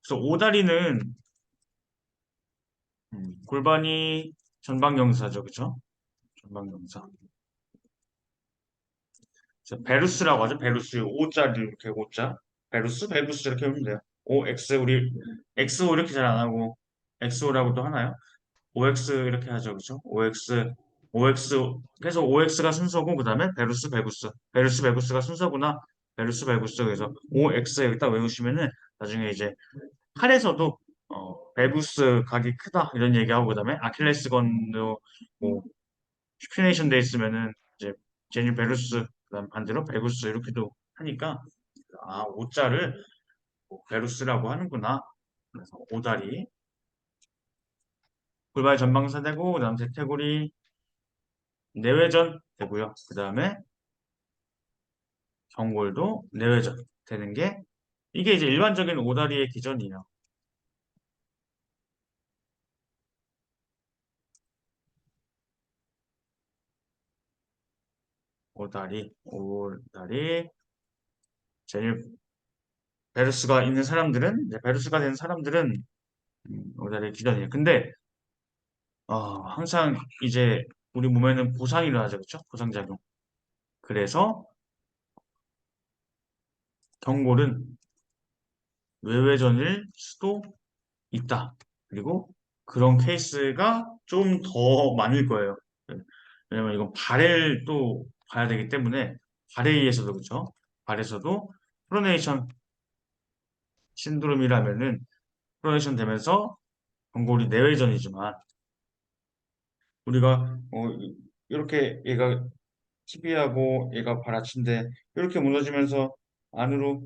그래서 오다리는 골반이 전방경사죠, 그쵸? 전방경사. 베루스라고 하죠. 베루스 O자리 이렇게 O자. 베루스 이렇게 하면 돼요. OX 우리 XO 이렇게 잘 안 하고 XO라고도 하나요? OX 이렇게 하죠, 그죠? OX 그래서 OX가 순서고 그다음에 베루스가 순서구나. 베루스 그래서 OX 여기다 외우시면은 나중에 이제 칼에서도 베부스 각이 크다 이런 얘기하고 그다음에 아킬레스건도 뭐 슈피네이션 돼 있으면은 이제 제니 베루스 그다음 반대로 베구스 이렇게도 하니까 오자를 베루스라고 하는구나. 그래서 오다리 골반 전방사 되고 그다음 대퇴골이 내외전 되고요. 그다음에 경골도 내외전 되는 게 이게 이제 일반적인 오다리의 기전이에요. 오다리 제일 베루스가 있는 사람들은 이제 베루스가 된 사람들은 오다리의 기전이에요. 근데 항상 이제 우리 몸에는 보상이 일어나죠, 그렇죠? 보상작용. 그래서 경골은 외회전일 수도 있다. 그리고 그런 케이스가 좀 더 많을 거예요. 네. 왜냐면 이건 발을 또 봐야 되기 때문에 발에 의해서도 그렇죠. 발에서도 프로네이션 신드롬이라면은 프로네이션 되면서 경골이 내외전이지만 우리가 이렇게 얘가 TB하고 얘가 발아치인데 이렇게 무너지면서 안으로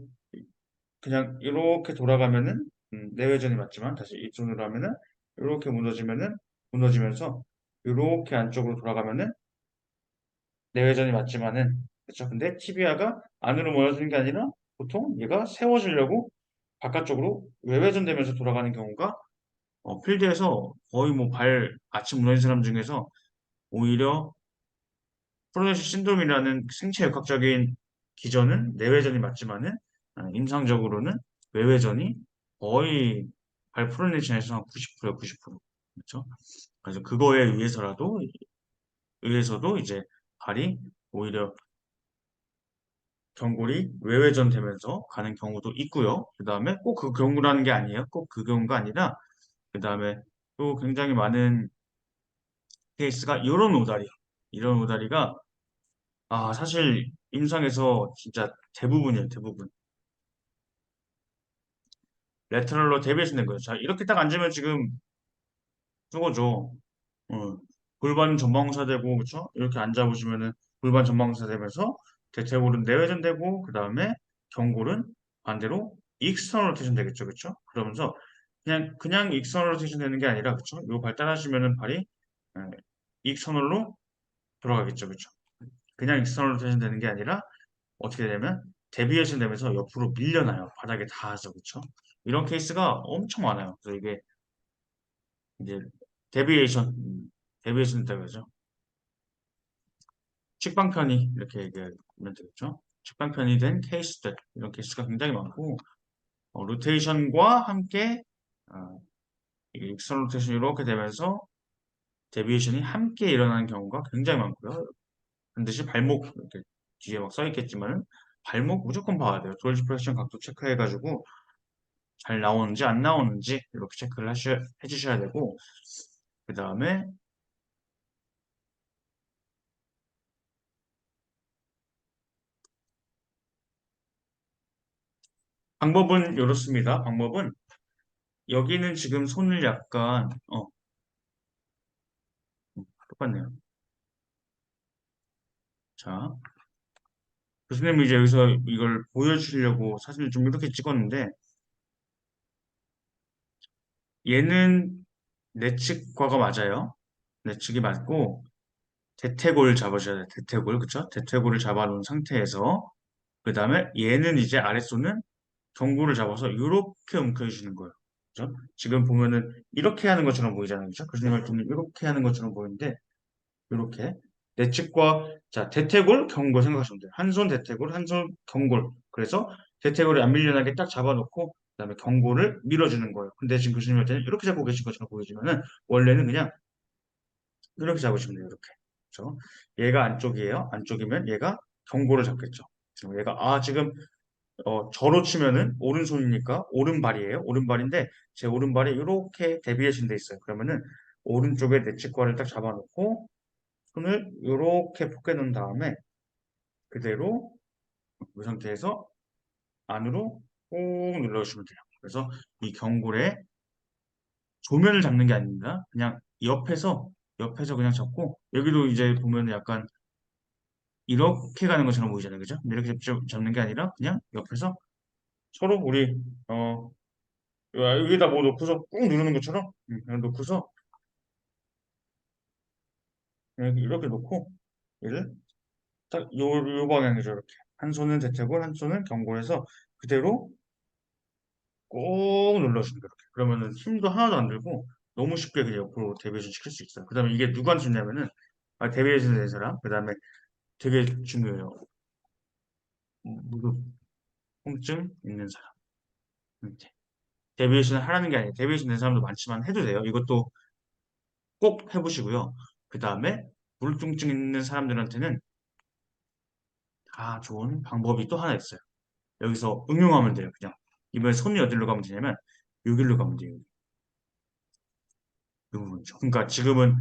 그냥 이렇게 돌아가면은 내외전이 맞지만 다시 이쪽으로 하면은 이렇게 무너지면은 무너지면서 이렇게 안쪽으로 돌아가면은 내외전이 맞지만은 그렇죠. 근데 티비아가 안으로 무너지는 게 아니라 보통 얘가 세워지려고 바깥쪽으로 외회전 되면서 돌아가는 경우가 필드에서 거의 뭐 발 아침 무너진 사람 중에서 오히려 프로네시 신드롬이라는 생체 역학적인 기전은 내외전이 맞지만은 임상적으로는 외외전이 거의 발 프로네이션에서 한 90%에 90%. 그렇죠? 그래서 그거에 의해서도 이제 발이 오히려 경골이 외회전 되면서 가는 경우도 있고요. 그 다음에 꼭 그 경우라는 게 아니에요. 꼭 그 경우가 아니라 그 다음에 또 굉장히 많은 케이스가 이런 오다리가 사실 임상에서 진짜 대부분이에요, 대부분. 레터럴로 데비에이션 된 거예요. 자, 이렇게 딱 앉으면 지금 저거죠. 어, 골반 전방사 되고, 그쵸? 이렇게 앉아보시면은 골반 전방사 되면서 대퇴골은 내외전되고, 그 다음에 경골은 반대로 익스터널 로테이션 되겠죠, 그쵸? 그러면서 그냥 익스터널 로테이션 되는 게 아니라, 그쵸? 요 발 따라하시면은 발이 예, 익스터널로 돌아가겠죠, 그쵸? 그냥 익스터널 로테이션 되는 게 아니라 어떻게 되냐면 데비에이션 되면서 옆으로 밀려나요. 바닥에 닿아서 그쵸? 이런 케이스가 엄청 많아요. 그래서 이게 이제 데비에이션 데비에이션 있다고 하죠. 측방편이 이렇게 얘기하면 되겠죠. 측방편이 된 케이스들 이런 케이스가 굉장히 많고 로테이션과 함께 어, 이게 익스턴 로테이션이 이렇게 되면서 데비에이션이 함께 일어나는 경우가 굉장히 많고요. 반드시 발목 이렇게 뒤에 막 써 있겠지만 발목 무조건 봐야 돼요. 돌지 프레션 각도 체크해가지고 잘 나오는지 안 나오는지 이렇게 체크를 해주셔야 되고 그 다음에 방법은 이렇습니다. 방법은 여기는 지금 손을 약간 똑같네요. 자, 교수님이 이제 여기서 이걸 보여주시려고 사진을 좀 이렇게 찍었는데 얘는 내측과가 맞아요. 내측이 맞고 대퇴골 잡으셔야 돼요. 대퇴골 그쵸? 대퇴골을 잡아놓은 상태에서 그 다음에 얘는 이제 아랫손은 경구를 잡아서 이렇게 움켜쥐는 거예요. 그죠? 지금 보면은 이렇게 하는 것처럼 보이잖아요. 그죠? 교수님 할 때는 이렇게 하는 것처럼 보이는데 이렇게 내측과 자 대퇴골 경골 생각하시면 돼요. 한 손 대퇴골 한 손 경골 그래서 대퇴골이 안 밀려나게 딱 잡아놓고 그다음에 경골을 밀어주는 거예요. 근데 지금 교수님 할 때는 이렇게 잡고 계신 것처럼 보이지만은 원래는 그냥 이렇게 잡으시면 돼요. 이렇게. 그렇죠? 얘가 안쪽이에요. 안쪽이면 얘가 경고를 잡겠죠. 지금 얘가 지금 저로 치면은 오른손이니까 오른발이에요. 오른발인데 제 오른발이 이렇게 데비에이션 돼 있어요. 그러면은 오른쪽에 내 치과를 딱 잡아놓고 손을 이렇게 포개 놓은 다음에 그대로 이 상태에서 안으로 꾹 눌러주시면 돼요. 그래서 이 경골에 조면을 잡는 게 아닙니다. 그냥 옆에서 그냥 잡고 여기도 이제 보면 약간 이렇게 가는 것처럼 보이잖아요. 그죠? 근데 이렇게 잡는 게 아니라 그냥 옆에서 서로 우리 여기다 뭐 놓고서 꾹 누르는 것처럼 그냥 놓고서 이렇게 놓고 얘를 딱 요 방향이죠. 이렇게 한 손은 대퇴골 한 손은 경골에서 그대로 꼭 눌러주는 거예요. 이렇게. 그러면은 힘도 하나도 안 들고 너무 쉽게 그냥 옆으로 데비에이션 시킬 수 있어요. 그 다음에 이게 누구한테 좋냐면은 데비에이션 된 사람 그 다음에 되게 중요해요. 무릎 통증 있는 사람. 이렇게. 데비에이션을 하라는 게 아니에요. 데비에이션 된 사람도 많지만 해도 돼요. 이것도 꼭 해보시고요. 그 다음에 무릎 통증 있는 사람들한테는 다 좋은 방법이 또 하나 있어요. 여기서 응용하면 돼요. 그냥 이번에 손이 어디로 가면 되냐면 여기로 가면 돼요. 이 부분이죠. 그러니까 지금은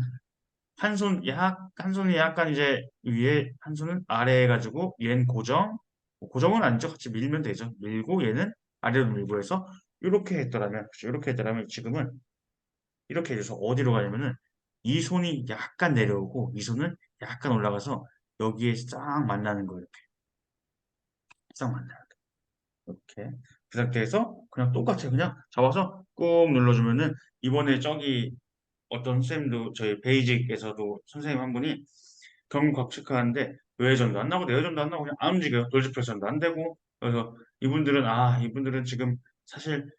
한 손이 약간 이제 위에, 한 손은 아래 해가지고 얘는 고정은 아니죠. 같이 밀면 되죠. 밀고 얘는 아래로 밀고 해서 이렇게 했더라면, 그렇죠. 이렇게 했더라면 지금은 이렇게 해서 어디로 가냐면은 이 손이 약간 내려오고 이 손은 약간 올라가서 여기에 싹 만나는 거예요. 이렇게 싹 만나요. 이렇게. 그 상태에서 그냥 똑같이 그냥 잡아서 꾹 눌러주면은 이번에 저기 어떤 선생님도 저희 베이직에서도 선생님 한 분이 경각 체크하는데 외회전도 안 나고 내회전도 안 나고 그냥 안 움직여요. 돌직플레션도 안 되고 그래서 이분들은 지금 사실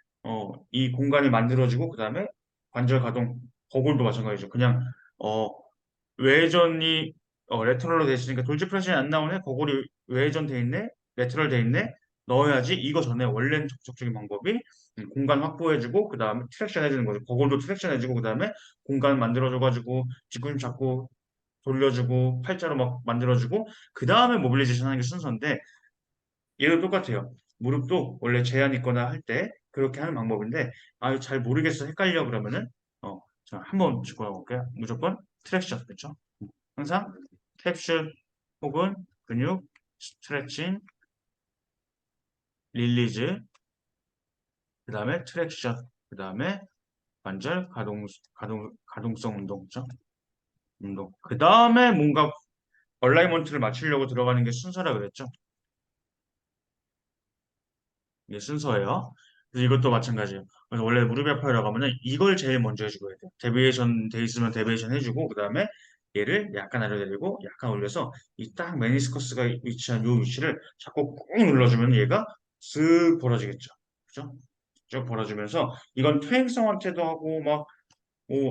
이 공간이 만들어지고 그다음에 관절 가동 거골도 마찬가지죠. 그냥 어 외회전이 레터럴로 돼 있으니까 돌직플레션이 안 나오네. 거골이 외회전 돼 있네. 레터럴 돼 있네. 넣어야지. 이거 전에 원래는 적극적인 방법이 공간 확보해주고 그 다음에 트랙션 해주는 거죠. 거골도 트랙션 해주고 그 다음에 공간 만들어줘가지고 뒤꿈치 잡고 돌려주고 팔자로 막 만들어주고 그 다음에 모빌리제이션 하는 게 순서인데 얘도 똑같아요. 무릎도 원래 제한 있거나 할 때 그렇게 하는 방법인데 잘 모르겠어 헷갈려 그러면은 자 한번 짚고 나볼게요. 무조건 트랙션 그렇죠? 항상 캡슐 혹은 근육 스트레칭 릴리즈 그 다음에 트랙션 그 다음에 관절 가동성 운동 그렇죠? 운동 그 다음에 뭔가 얼라이먼트를 맞추려고 들어가는 게 순서라 그랬죠? 이게 순서예요. 그래서 이것도 마찬가지예요. 그래서 원래 무릎이 아파요라고 하면은 이걸 제일 먼저 해주고 해야 돼요. 데비에이션 돼 있으면 데비에이션 해주고 그 다음에 얘를 약간 아래내리고 약간 올려서 이 딱 메니스커스가 위치한 이 위치를 자꾸 꾹 눌러주면 얘가 쓱 벌어지겠죠. 그죠? 쭉 벌어지면서 이건 퇴행성한테도 하고 막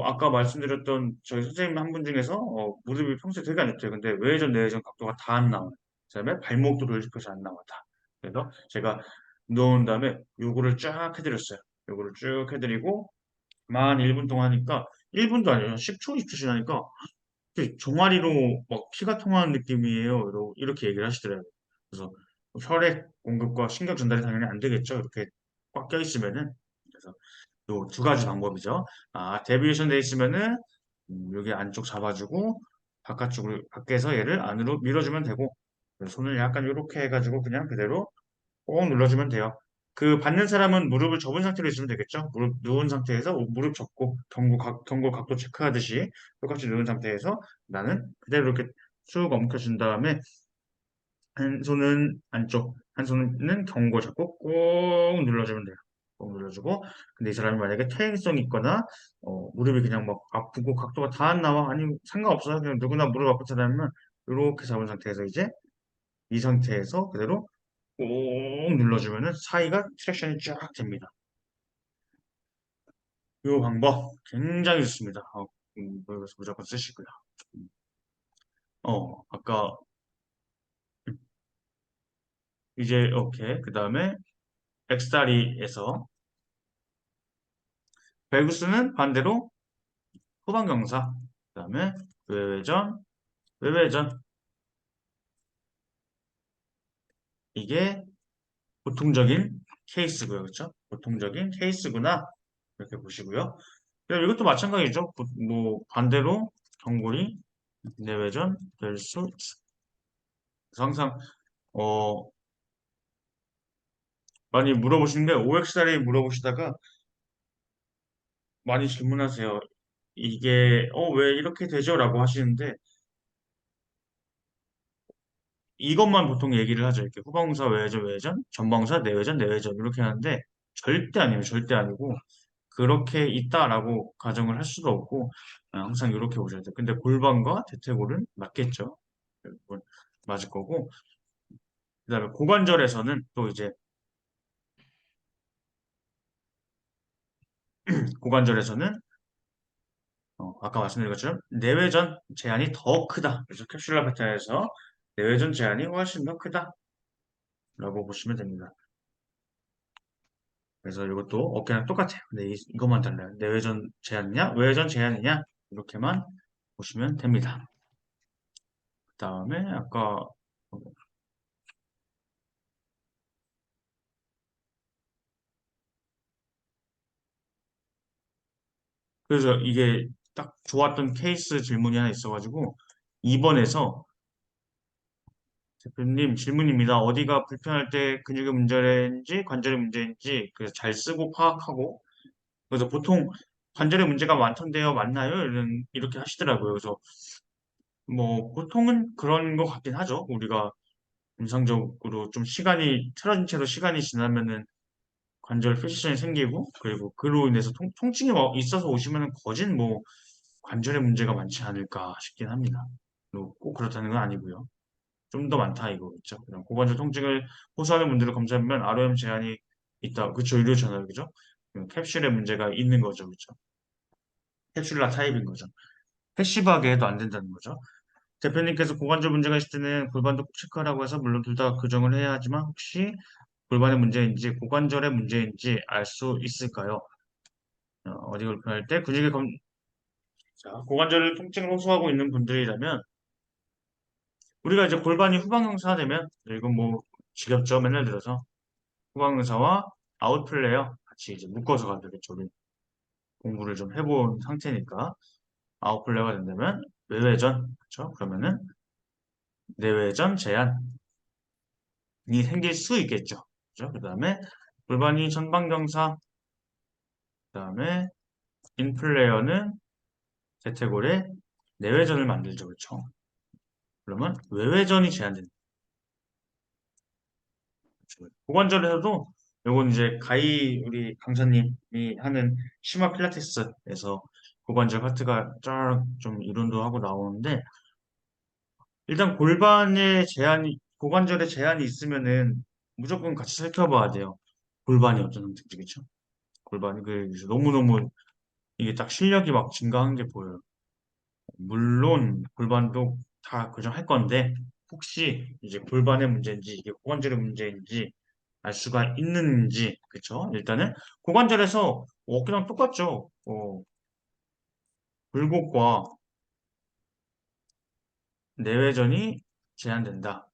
아까 말씀드렸던 저희 선생님 한 분 중에서 무릎이 평소에 되게 안 좋대요. 근데 외회전, 내회전 각도가 다 안 나와요. 그다음에 발목도 돌직해서 안 나와 다. 그래서 제가 누운 다음에 요거를 쫙 해드렸어요. 요거를 쭉 해드리고 만 1분 동안 하니까 1분도 아니에요. 10초, 20초 지나니까 종아리로 막 피가 통하는 느낌이에요. 이렇게 얘기를 하시더라고요. 그래서 혈액 공급과 신경 전달이 당연히 안 되겠죠. 이렇게 꽉 껴있으면은. 그래서 요 두 가지 방법이죠. 데비에이션 돼 있으면은 여기 안쪽 잡아주고 바깥쪽을 밖에서 얘를 안으로 밀어주면 되고 손을 약간 이렇게 해가지고 그냥 그대로 꼭 눌러주면 돼요. 그 받는 사람은 무릎을 접은 상태로 있으면 되겠죠. 무릎 누운 상태에서 무릎 접고 경고 각도 체크하듯이 똑같이 누운 상태에서 나는 그대로 이렇게 쭉 움켜준 다음에 한 손은 안쪽, 한 손은 경고 잡고 꾹 눌러주면 돼요. 꾹 눌러주고. 근데 이 사람이 만약에 퇴행성이 있거나, 무릎이 그냥 막 아프고 각도가 다 안 나와. 아니, 상관없어요. 그냥 누구나 무릎 아픈 사람은 이렇게 잡은 상태에서 이제 이 상태에서 그대로 꾹 눌러주면은 사이가 트랙션이 쫙 됩니다. 이 방법 굉장히 좋습니다. 그래서 무조건 쓰시고요. 아까 이제 이렇게 그 다음에 엑스다리에서 벨구스는 반대로 후방경사, 그 다음에 외회전, 외회전. 이게 보통적인 케이스고요. 그렇죠? 보통적인 케이스구나. 이렇게 보시고요. 그럼 이것도 마찬가지죠. 뭐 반대로 정골이 내외전 될 수 있어. 그래서 항상 어 많이 물어보시는데 OXR이 물어보시다가 많이 질문하세요. 이게 왜 이렇게 되죠? 라고 하시는데 이것만 보통 얘기를 하죠. 이렇게 후방사 외회전 외회전, 전방사 내외전 내외전 이렇게 하는데 절대 아니에요. 절대 아니고 그렇게 있다라고 가정을 할 수도 없고 항상 이렇게 보셔야 돼요. 근데 골반과 대퇴골은 맞겠죠. 여러분, 맞을 거고 그다음에 고관절에서는 또 이제 고관절에서는 아까 말씀드린 것처럼 내외전 제한이 더 크다. 그래서 캡슐라 패턴에서 내외전 제한이 훨씬 더 크다라고 보시면 됩니다. 그래서 이것도 어깨랑 똑같아요. 근데 이것만 달라요. 내외전 제한이냐, 외외전 제한이냐 이렇게만 보시면 됩니다. 그다음에 아까 그래서 이게 딱 좋았던 케이스 질문이 하나 있어가지고 2번에서 대표님 질문입니다. 어디가 불편할 때 근육의 문제인지 관절의 문제인지 그래서 잘 쓰고 파악하고 그래서 보통 관절의 문제가 많던데요, 맞나요? 이렇게 하시더라고요. 그래서 뭐 보통은 그런 것 같긴 하죠. 우리가 임상적으로 좀 시간이 틀어진 채로 시간이 지나면은 관절 쇠시전이 생기고 그리고 그로 인해서 통증이 있어서 오시면은 거진 뭐 관절의 문제가 많지 않을까 싶긴 합니다. 꼭 그렇다는 건 아니고요. 좀 더 많다 이거겠죠. 그냥 고관절 통증을 호소하는 분들을 검사하면 ROM 제한이 있다. 그쵸? 이러잖아요. 그죠? 캡슐에 문제가 있는 거죠. 그죠? 캡슐라 타입인 거죠. 패시브하게 해도 안 된다는 거죠. 대표님께서 고관절 문제가 있을 때는 골반도 꼭 체크하라고 해서 물론 둘 다 교정을 해야 하지만 혹시 골반의 문제인지 고관절의 문제인지 알 수 있을까요? 어디 불편할 때 근육의 자, 고관절 통증을 호소하고 있는 분들이라면 우리가 이제 골반이 후방형사되면 이건 뭐 지겹죠. 맨날 들어서 후방형사와 아웃플레이어 같이 이제 묶어서 가야 되겠죠. 우리 공부를 좀 해본 상태니까 아웃플레이어가 된다면 외회전 그렇죠? 그러면은 내외전 제한이 생길 수 있겠죠. 그죠? 그다음에 골반이 전방경사 그다음에 인플레이어는 대퇴골에 내외전을 만들죠. 그렇죠? 그러면 외외전이 제한된다. 고관절에서도 요건 이제 우리 강사님이 하는 심화 필라테스에서 고관절 파트가 쫙 좀 이론도 하고 나오는데 일단 고관절에 제한이 있으면은 무조건 같이 살펴봐야 돼요. 골반이 어떤 상태인지, 그쵸? 골반이 그래서 너무너무 이게 딱 실력이 막 증가한 게 보여요. 물론 골반도 다 교정할 건데 혹시 이제 골반의 문제인지 이게 고관절의 문제인지 알 수가 있는지 그쵸? 일단은 고관절에서 어깨랑 똑같죠. 굴곡과 내외전이 제한된다.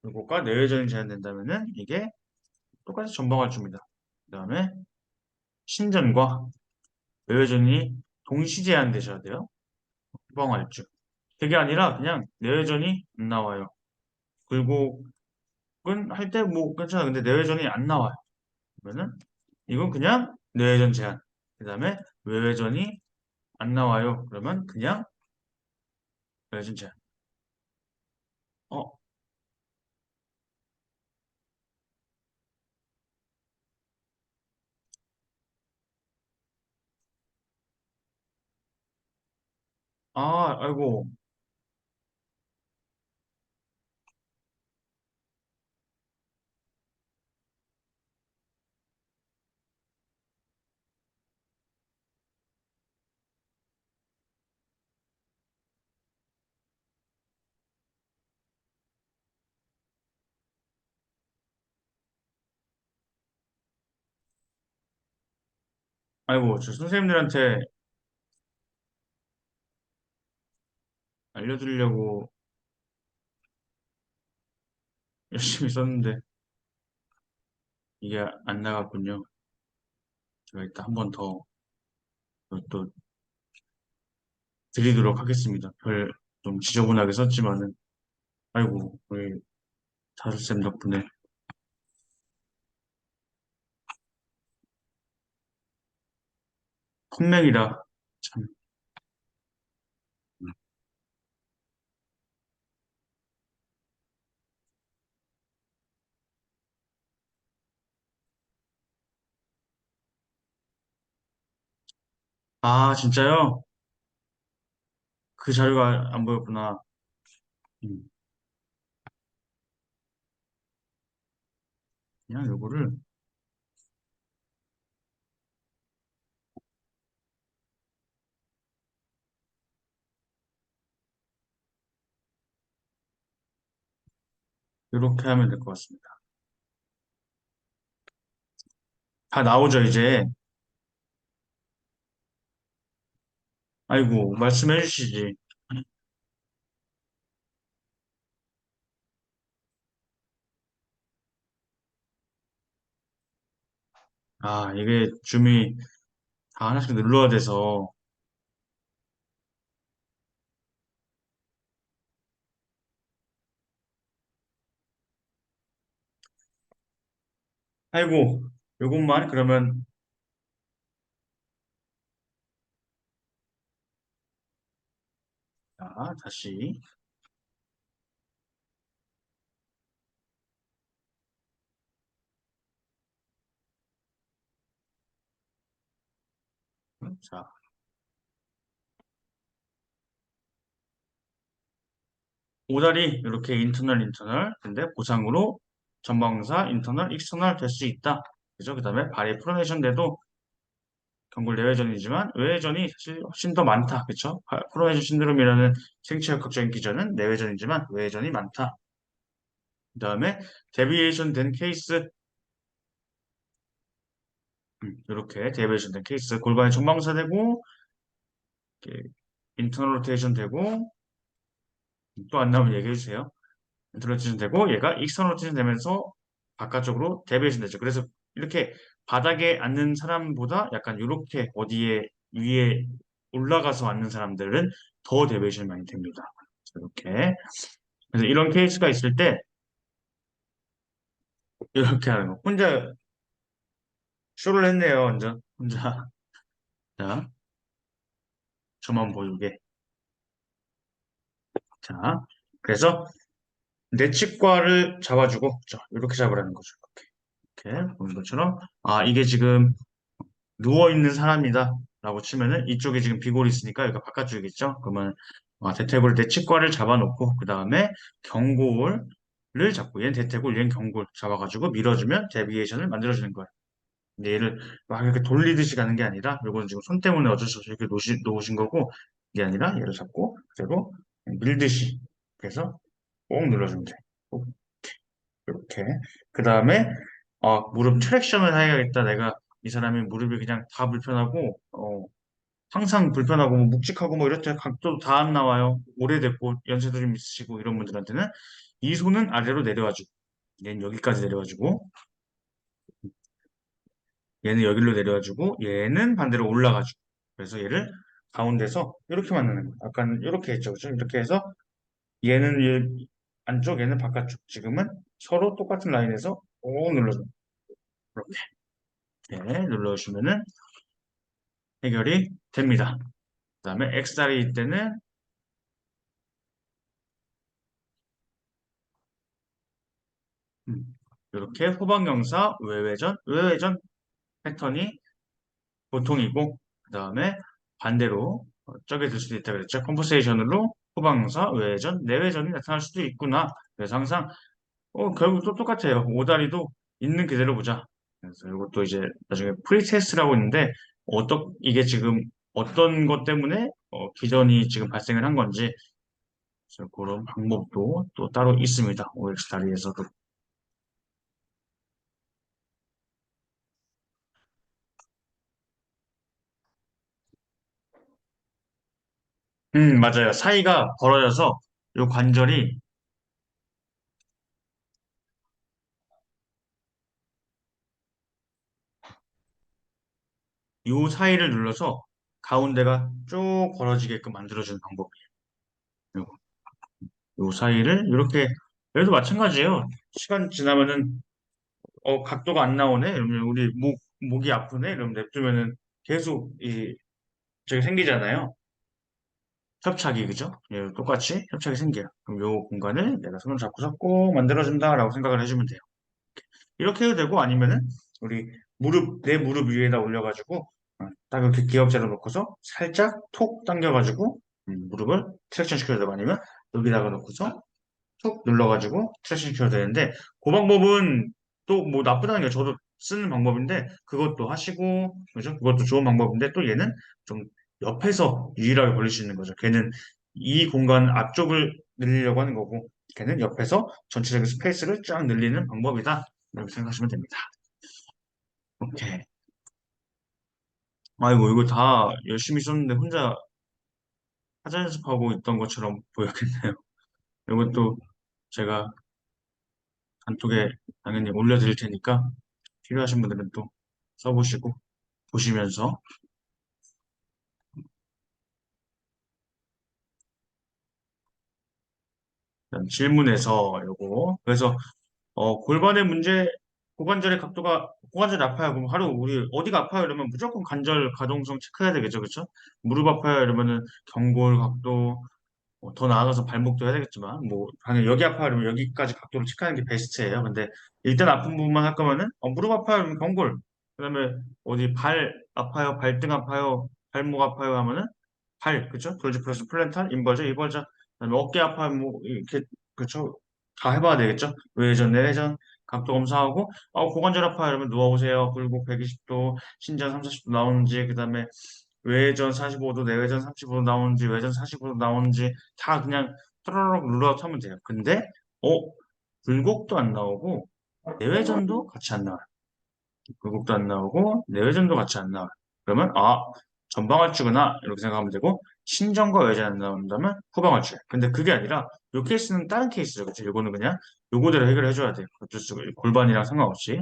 굴곡과 내외전이 제한된다면은 이게 똑같이 전방할줍니다. 그다음에 신전과 내외전이 동시 제한되셔야 돼요. 후방할주. 그게 아니라 그냥 내외전이 안 나와요. 굴곡은 할 때 뭐 괜찮아. 근데 내외전이 안 나와요. 그러면은 이건 그냥 내외전 제한. 그다음에 외외전이 안 나와요. 그러면 그냥 외외전 제한. 어, 아이고. 아이고, 저 선생님들한테 알려드리려고 열심히 썼는데 이게 안 나갔군요. 제가 일단 한 번 더 또 드리도록 하겠습니다. 별 좀 지저분하게 썼지만은, 아이고, 우리 다솔쌤 덕분에 컴맹이라 참. 아, 진짜요? 그 자료가 안 보였구나. 음, 그냥 요거를 이렇게 하면 될 것 같습니다. 다 나오죠, 이제. 아이고, 말씀해 주시지. 아, 이게 줌이 다 하나씩 눌러야 돼서, 아이고, 요것만 그러면, 자, 다시, 자, 오다리, 이렇게 인터널, 근데 보상으로 전방사, 인터널, 익스터널 될 수 있다. 그죠? 그 다음에 발의 프로네이션대도 경골 내외전이지만 외외전이 사실 훨씬 더 많다. 그쵸? 프로네이션 신드롬이라는 생체역학적인 기전은 내외전이지만 외외전이 많다. 그 다음에 데비에이션 된 케이스, 이렇게 데비에이션 된 케이스, 골반이 전방사 되고, 인터널 로테이션 되고, 또 안 나오면 얘기해 주세요. 인터널 로테이션 되고, 얘가 익스터널 로테이션 되면서 바깥쪽으로 데비에이션 되죠. 그래서 이렇게 바닥에 앉는 사람보다 약간 이렇게 어디에 위에 올라가서 앉는 사람들은 더 데비에이션이 많이 됩니다. 이렇게. 그래서 이런 케이스가 있을 때 이렇게 하는 거. 혼자 쇼를 했네요, 완전. 혼자. 자, 저만 보이게. 자, 그래서 내치과를 잡아주고, 자, 이렇게 잡으라는 거죠. 이렇게 보는 것처럼. 아, 이게 지금 누워있는 사람이다. 라고 치면은 이쪽에 지금 비골이 있으니까 여기가 바깥쪽이겠죠? 그러면 대퇴골 내치과를 잡아놓고, 그 다음에 경골을 잡고, 얘는 대퇴골, 얘는 경골 잡아가지고 밀어주면 데비에이션을 만들어주는 거예요. 근데 얘를 막 이렇게 돌리듯이 가는 게 아니라, 요거는 지금 손 때문에 어쩔 수 없이 이렇게 놓으신 거고, 이게 아니라 얘를 잡고 그대로 밀듯이 그래서 꼭 눌러주면 돼. 꼭 이렇게. 그 다음에 무릎 트랙션을 해야겠다. 내가 이 사람이 무릎이 그냥 다 불편하고 항상 불편하고 뭐 묵직하고 뭐 이럴 때 각도도 다 안 나와요. 오래됐고 연세도 좀 있으시고 이런 분들한테는 이 손은 아래로 내려와주고 얘는 여기까지 내려와주고 얘는 여기로 내려와주고 얘는 반대로 올라가주고 그래서 얘를 가운데서 이렇게 만드는 거예요. 약간 이렇게 했죠. 그죠? 이렇게 해서 얘는 안쪽 얘는 바깥쪽 지금은 서로 똑같은 라인에서 오 눌러줘. 이렇게 네, 눌러주시면은 해결이 됩니다. 그 다음에 X다리일 때는 이렇게 후방경사 외회전 패턴이 보통이고 그 다음에 반대로 저게 될 수도 있다 그랬죠. 컴포세이션으로 후방경사 외회전 내외전이 나타날 수도 있구나. 그래서 항상 결국 또 똑같아요. 오다리도 있는 그대로 보자. 그래서 이것도 이제 나중에 프리테스트라고 있는데 이게 지금 어떤 것 때문에 기전이 지금 발생을 한 건지 그래서 그런 방법도 또 따로 있습니다. OX 다리에서도. 맞아요. 사이가 벌어져서 요 관절이 요 사이를 눌러서 가운데가 쭉 벌어지게끔 만들어주는 방법이에요. 요, 요 사이를 이렇게, 여기도 마찬가지예요. 시간 지나면은, 각도가 안 나오네? 이러면 우리 목이 아프네? 이러면 냅두면은 계속 저기 생기잖아요. 협착이, 그죠? 예, 똑같이 협착이 생겨요. 그럼 요 공간을 내가 손을 잡고서 꼭 만들어준다라고 생각을 해주면 돼요. 이렇게 해도 되고 아니면은 우리 내 무릎 위에다 올려가지고 딱 이렇게 기역자로 놓고서 살짝 톡 당겨가지고 무릎을 트랙션 시켜도 되고 아니면 여기다가 놓고서 톡 눌러가지고 트랙션 시켜도 되는데 그 방법은 또 뭐 나쁘다는 게 저도 쓰는 방법인데 그것도 하시고 그죠? 그것도 좋은 방법인데 또 얘는 좀 옆에서 유일하게 걸릴 수 있는 거죠. 걔는 이 공간 앞쪽을 늘리려고 하는 거고 걔는 옆에서 전체적인 스페이스를 쫙 늘리는 방법이다. 이렇게 생각하시면 됩니다. 오케이. 아이고, 이거 다 열심히 썼는데 혼자 사전 연습하고 있던 것처럼 보였겠네요. 이것도 제가 단톡에 당연히 올려드릴 테니까 필요하신 분들은 또 써보시고 보시면서 그다음 질문에서 요거 그래서 골반의 문제 고관절의 각도가 고관절이 아파요. 그럼 하루 우리 어디가 아파요? 이러면 무조건 관절 가동성 체크해야 되겠죠, 그렇죠? 무릎 아파요? 이러면은 경골 각도 더 나아가서 발목도 해야 되겠지만, 뭐, 당연히 여기 아파요. 그러면 여기까지 각도를 체크하는 게 베스트예요. 근데 일단 아픈 부분만 할 거면은, 무릎 아파요. 그러면 경골. 그 다음에 어디 발 아파요. 발등 아파요. 발목 아파요. 하면은 그쵸? 돌지 플러스 플랜탈, 인버전, 이버전. 그 다음에 어깨 아파요. 뭐, 이렇게, 그쵸? 다 해봐야 되겠죠? 외회전, 내회전, 각도 검사하고, 고관절 아파요. 이러면 누워보세요. 굴곡 120도, 신전 3, 40도 나오는지, 그 다음에 외전 45도, 내외전 35도 나오는지, 외전 45도 나오는지 다 그냥 또로록 룰아웃 하면 돼요. 근데 어 굴곡도 안 나오고 내외전도 같이 안 나와요. 굴곡도 안 나오고 내외전도 같이 안 나와요. 그러면 전방할주구나 이렇게 생각하면 되고 신전과 외전 안 나온다면 후방할주. 근데 그게 아니라 요 케이스는 다른 케이스죠. 그치? 요거는 그냥 요거대로 해결해 줘야 돼요. 어쩔 수가 골반이랑 상관없이.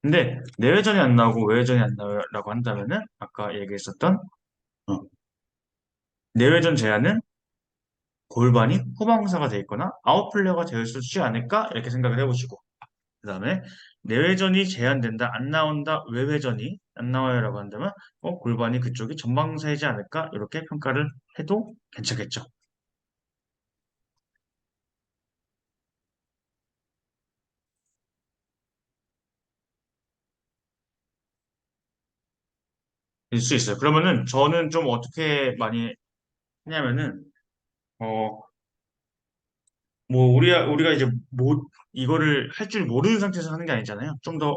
근데 내외전이 안 나오고 외외전이 안 나오라고 한다면은 아까 얘기했었던 어, 내외전 제한은 골반이 후방사가 돼 있거나 아웃플레어가 되어 있을 수 있지 않을까 이렇게 생각을 해보시고 그 다음에 내외전이 제한된다 안 나온다 외외전이 안 나와요라고 한다면 골반이 그쪽이 전방사이지 않을까 이렇게 평가를 해도 괜찮겠죠. 될 수 있어요. 그러면은 저는 좀 어떻게 많이 하냐면은 어 뭐 우리가 이제 뭐 이거를 할 줄 모르는 상태에서 하는 게 아니잖아요. 좀 더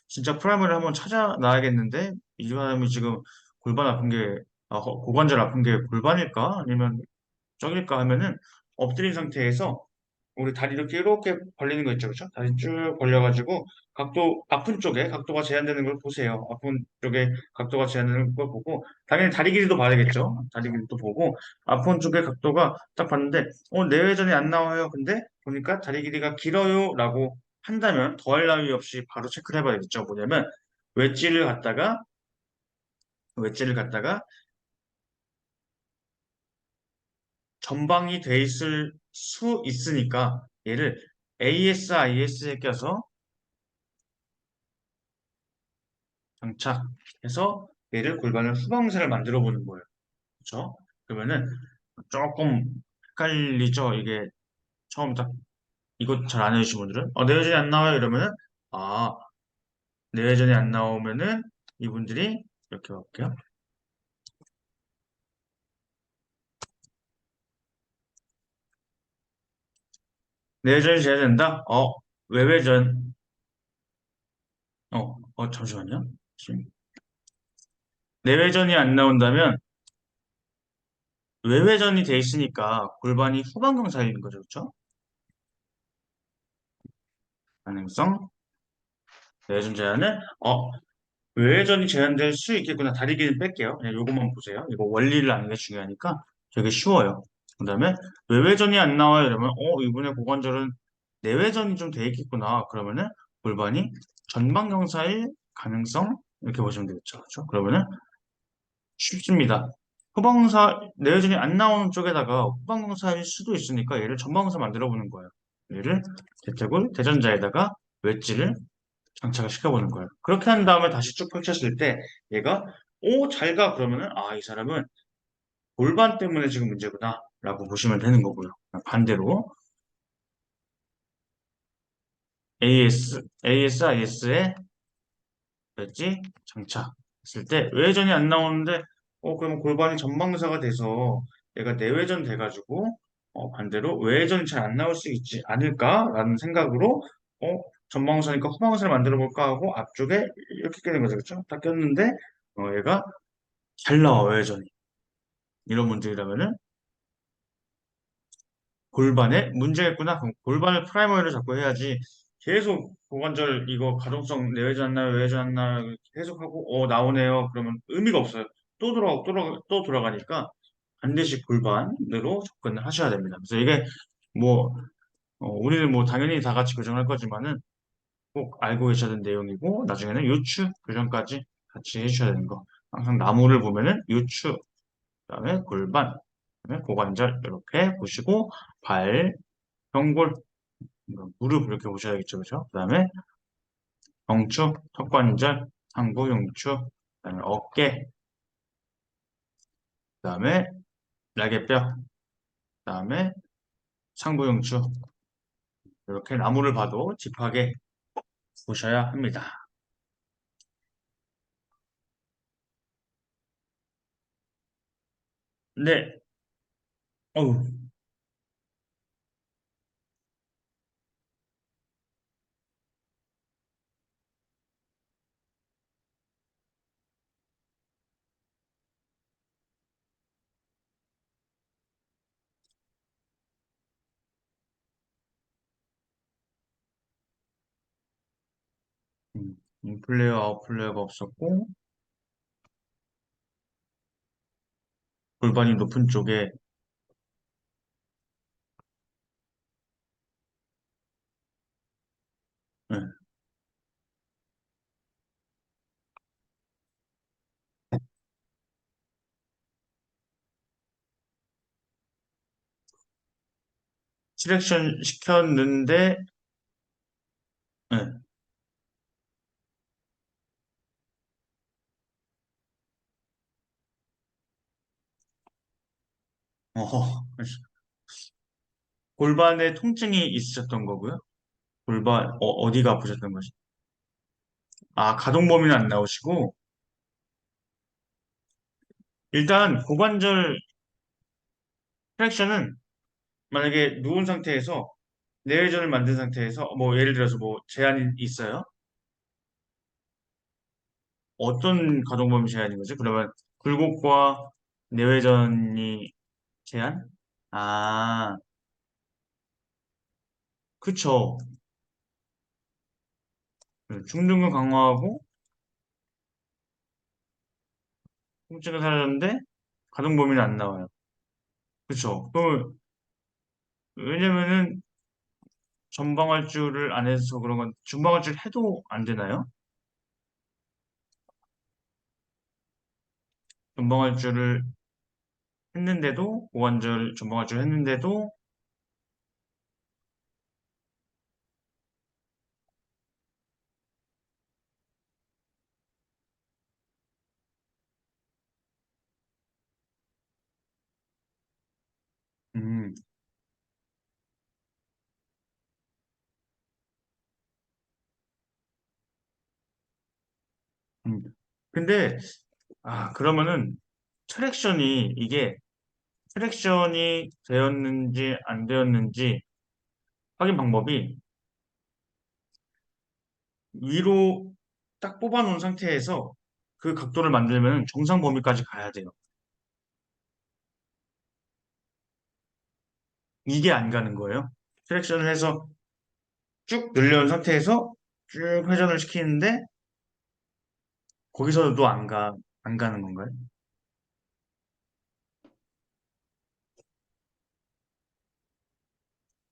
진짜 프라임을 한번 찾아놔야겠는데 이 사람이 지금 골반 아픈 게 고관절 아픈 게 골반일까 아니면 저길까 하면은 엎드린 상태에서 우리 다리 이렇게 벌리는 거 있죠, 그렇죠? 다리 쭉 벌려가지고 아픈 쪽에 각도가 제한되는 걸 보세요. 아픈 쪽에 각도가 제한되는 걸 보고 당연히 다리 길이도 봐야겠죠. 다리 길이도 보고 아픈 쪽에 각도가 딱 봤는데 내외전이 안 나와요. 근데 보니까 다리 길이가 길어요라고 한다면 더할 나위 없이 바로 체크를 해봐야겠죠. 뭐냐면 웨지를 갖다가 웨지를 갖다가 전방이 돼 있을 수 있으니까 얘를 ASIS에 껴서 장착해서 얘를 골반을 후방사를 만들어 보는 거예요. 그렇죠? 그러면은 조금 헷갈리죠? 이게 처음 딱 이거 잘 안 해주신 분들은 내외전이 안 나와요 이러면은 아 내외전이 안 나오면은 이분들이 이렇게 볼게요. 내외전이 돼야 된다? 외외전 잠시만요. 지금 내외전이 안 나온다면 외회전이 돼 있으니까 골반이 후방경 사이에 있는 거죠, 그렇죠? 가능성 내외전 제한은 외회전이 제한될 수 있겠구나. 다리 길이 뺄게요. 그냥 요것만 보세요. 이거 원리를 아는 게 중요하니까 되게 쉬워요. 그 다음에 외회전이 안 나와요. 이러면 이분의 고관절은 내외전이 좀 돼 있겠구나. 그러면은 골반이 전방경사일 가능성 이렇게 보시면 되겠죠. 그렇죠? 그러면은 쉽습니다. 후방경사 내외전이 안 나오는 쪽에다가 후방경사일 수도 있으니까 얘를 전방경사 만들어 보는 거예요. 얘를 대퇴골 대전자에다가 웨지를 장착을 시켜보는 거예요. 그렇게 한 다음에 다시 쭉 펼쳤을 때 얘가 잘 가. 그러면은 이 사람은 골반 때문에 지금 문제구나 라고 보시면 되는 거고요. 반대로 ASIS에 지 장착했을 때 외회전이 안 나오는데 그러면 골반이 전방사가 돼서 얘가 내외전 돼가지고 반대로 외회전이 잘 안 나올 수 있지 않을까라는 생각으로 전방사니까 후방사를 만들어 볼까 하고 앞쪽에 이렇게 끼는 거죠. 그렇죠? 딱 꼈는데 얘가 잘 나와 외회전이 이런 문제라면은 골반에 문제가 있구나. 그럼 골반을 프라이머리로 잡고 해야지 계속 고관절 이거 가동성 내외전 안 나요, 외외전 안 나요 계속 하고 나오네요. 그러면 의미가 없어요. 또 돌아가니까 반드시 골반으로 접근을 하셔야 됩니다. 그래서 이게 뭐 우리는 뭐 당연히 다 같이 교정할 거지만은 꼭 알고 계셔야 되는 내용이고 나중에는 요추 교정까지 같이 해주셔야 되는 거. 항상 나무를 보면은 요추, 그다음에 골반, 그다음에 고관절 이렇게 보시고 발, 경골, 무릎 이렇게 보셔야겠죠, 그죠? 그다음에 경추, 턱관절, 상부 용추, 그다음에 어깨, 그다음에 날개뼈, 그다음에 상부 용추 이렇게 나무를 봐도 딥하게 보셔야 합니다. 근데 어우, 인플레어, 아웃플레어가 없었고 골반이 높은 쪽에 네, 트랙션 시켰는데 네, 어, 골반에 통증이 있으셨던 거고요. 골반 어디가 아프셨던 거지? 가동 범위는 안 나오시고 일단 고관절 트랙션은 만약에 누운 상태에서 내외전을 만든 상태에서 뭐 예를 들어서 뭐 제한이 있어요? 어떤 가동 범위 제한인 거지? 그러면 굴곡과 내외전이 제한? 아, 그쵸. 중둔근 강화하고 통증은 사라졌는데 가동 범위는 안 나와요. 그쵸. 왜냐면은 전방활주를 안 해서 그런 건 중방활주를 해도 안 되나요? 전방활주를 했는데도 고관절 전방활주를 했는데도 음, 음. 근데 그러면은 이게 트랙션이 되었는지 안 되었는지 확인 방법이 위로 딱 뽑아 놓은 상태에서 그 각도를 만들면 정상 범위까지 가야 돼요. 이게 안 가는 거예요. 트랙션을 해서 쭉 늘려온 상태에서 쭉 회전을 시키는데 거기서도 안 가는 건가요?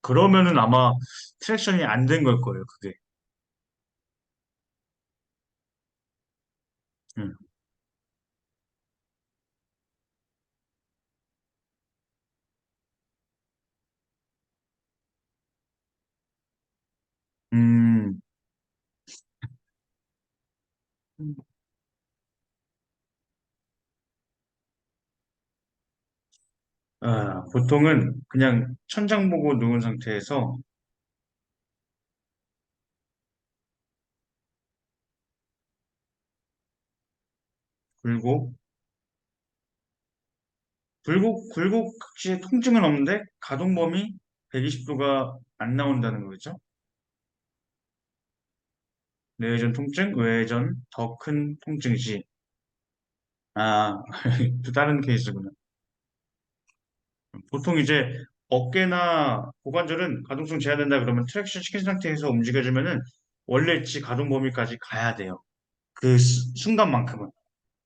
그러면은 아마 트랙션이 안 된 걸 거예요, 그게. 음, 음, 보통은 그냥 천장 보고 누운 상태에서 굴곡, 굴곡 혹시 통증은 없는데 가동 범위 120도가 안 나온다는 거죠. 내외전 통증, 외전 더 큰 통증 시. 아, 또 다른 케이스구나. 보통 이제 어깨나 고관절은 가동성 제한된다 그러면 트랙션 시킨 상태에서 움직여주면은 원래 지 가동 범위까지 가야 돼요. 그 순간만큼은.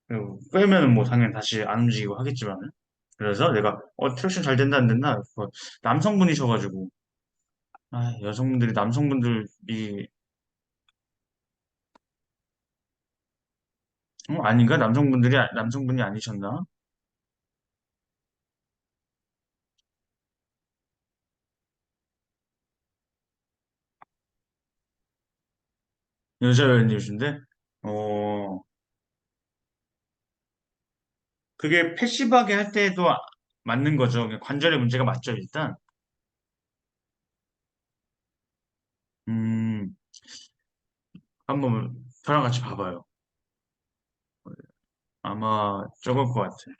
그리고 빼면은 뭐 당연히 다시 안 움직이고 하겠지만은. 그래서 내가 트랙션 잘 된다 안 된다. 남성분이셔가지고 여성분들이 남성분들이 아닌가? 남성분이 아니셨나? 여자 회원님이신데 어 그게 패시브하게 할 때도 맞는 거죠. 그냥 관절의 문제가 맞죠, 일단. 음, 한번 저랑 같이 봐봐요. 아마 적을 것 같아요.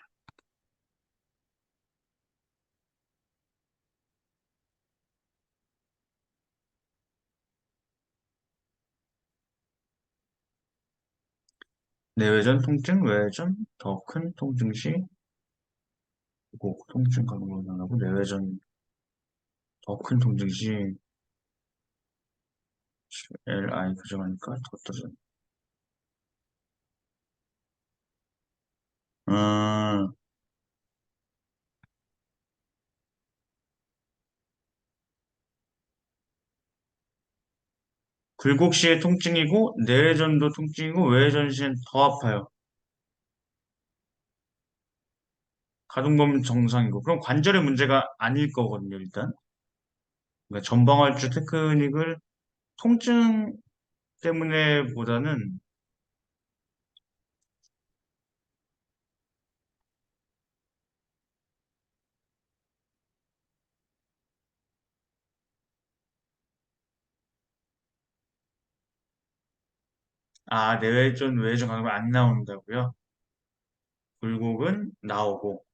내외전 통증, 외전 더 큰 통증 시, 통증 가능으로 나가고, 내외전 더 큰 통증 시, LI 가져가니까 더 떨어져. 음, 굴곡 시의 통증이고, 내외전도 통증이고, 외외전 시엔 더 아파요. 가동범위 정상이고. 그럼 관절의 문제가 아닐 거거든요, 일단. 그러니까 전방활주 테크닉을 통증 때문에 보다는, 내외전, 외외전 가동범위 안 나온다고요? 굴곡은 나오고,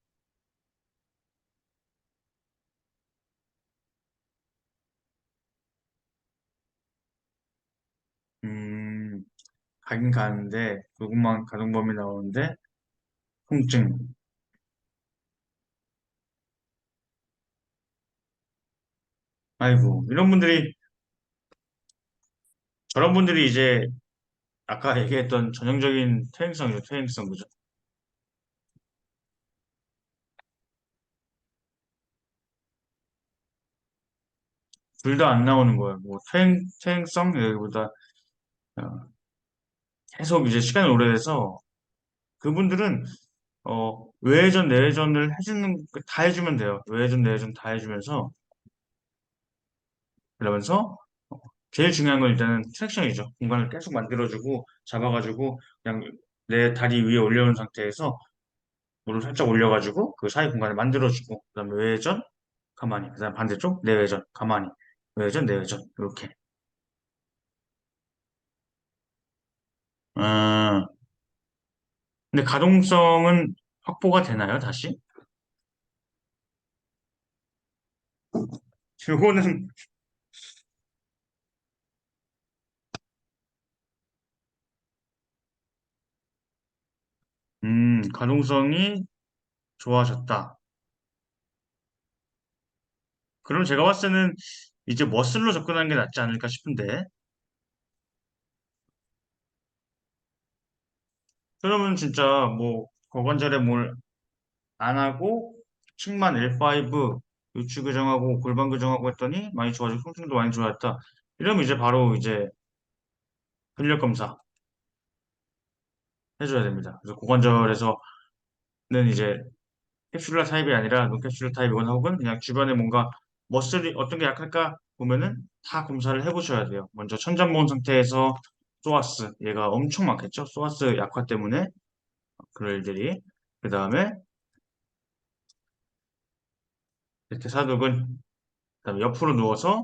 음, 가긴 가는데, 굴곡만 가동범위 나오는데, 통증. 아이고, 저런 분들이 이제, 아까 얘기했던 전형적인 퇴행성이죠, 퇴행성, 그죠? 둘 다 안 나오는 거예요. 뭐, 퇴행성, 여기보다, 어, 계속 이제 시간이 오래돼서, 그분들은, 외회전, 내회전을 해주는, 다 해주면 돼요. 외회전, 내회전 다 해주면서, 그러면서, 제일 중요한 건 일단은 트랙션이죠. 공간을 계속 만들어주고, 잡아가지고, 그냥 내 다리 위에 올려놓은 상태에서, 물을 살짝 올려가지고, 그 사이 공간을 만들어주고, 그 다음에 외회전, 가만히, 그 다음 반대쪽, 내외전, 가만히, 외회전, 내외전, 이렇게. 아, 근데 가동성은 확보가 되나요, 다시? 요거는, 가동성이 좋아졌다. 그럼 제가 봤을 때는 이제 머슬로 접근하는 게 낫지 않을까 싶은데. 그러면 진짜 뭐, 고관절에 뭘 안 하고, 측만 L5, 요추 교정하고 골반 교정하고 했더니 많이 좋아지고 통증도 많이 좋아졌다. 이러면 이제 바로 이제 근력 검사 해줘야 됩니다. 그래서 고관절에서는 이제 캡슐러 타입이 아니라 논캡슐러 타입이거나 혹은 그냥 주변에 뭔가 머슬이 어떤 게 약할까 보면은 다 검사를 해보셔야 돼요. 먼저 천장모은 상태에서 소아스 얘가 엄청 많겠죠. 소아스 약화 때문에 그런 일들이. 그 다음에 대퇴사두근, 그 다음에 옆으로 누워서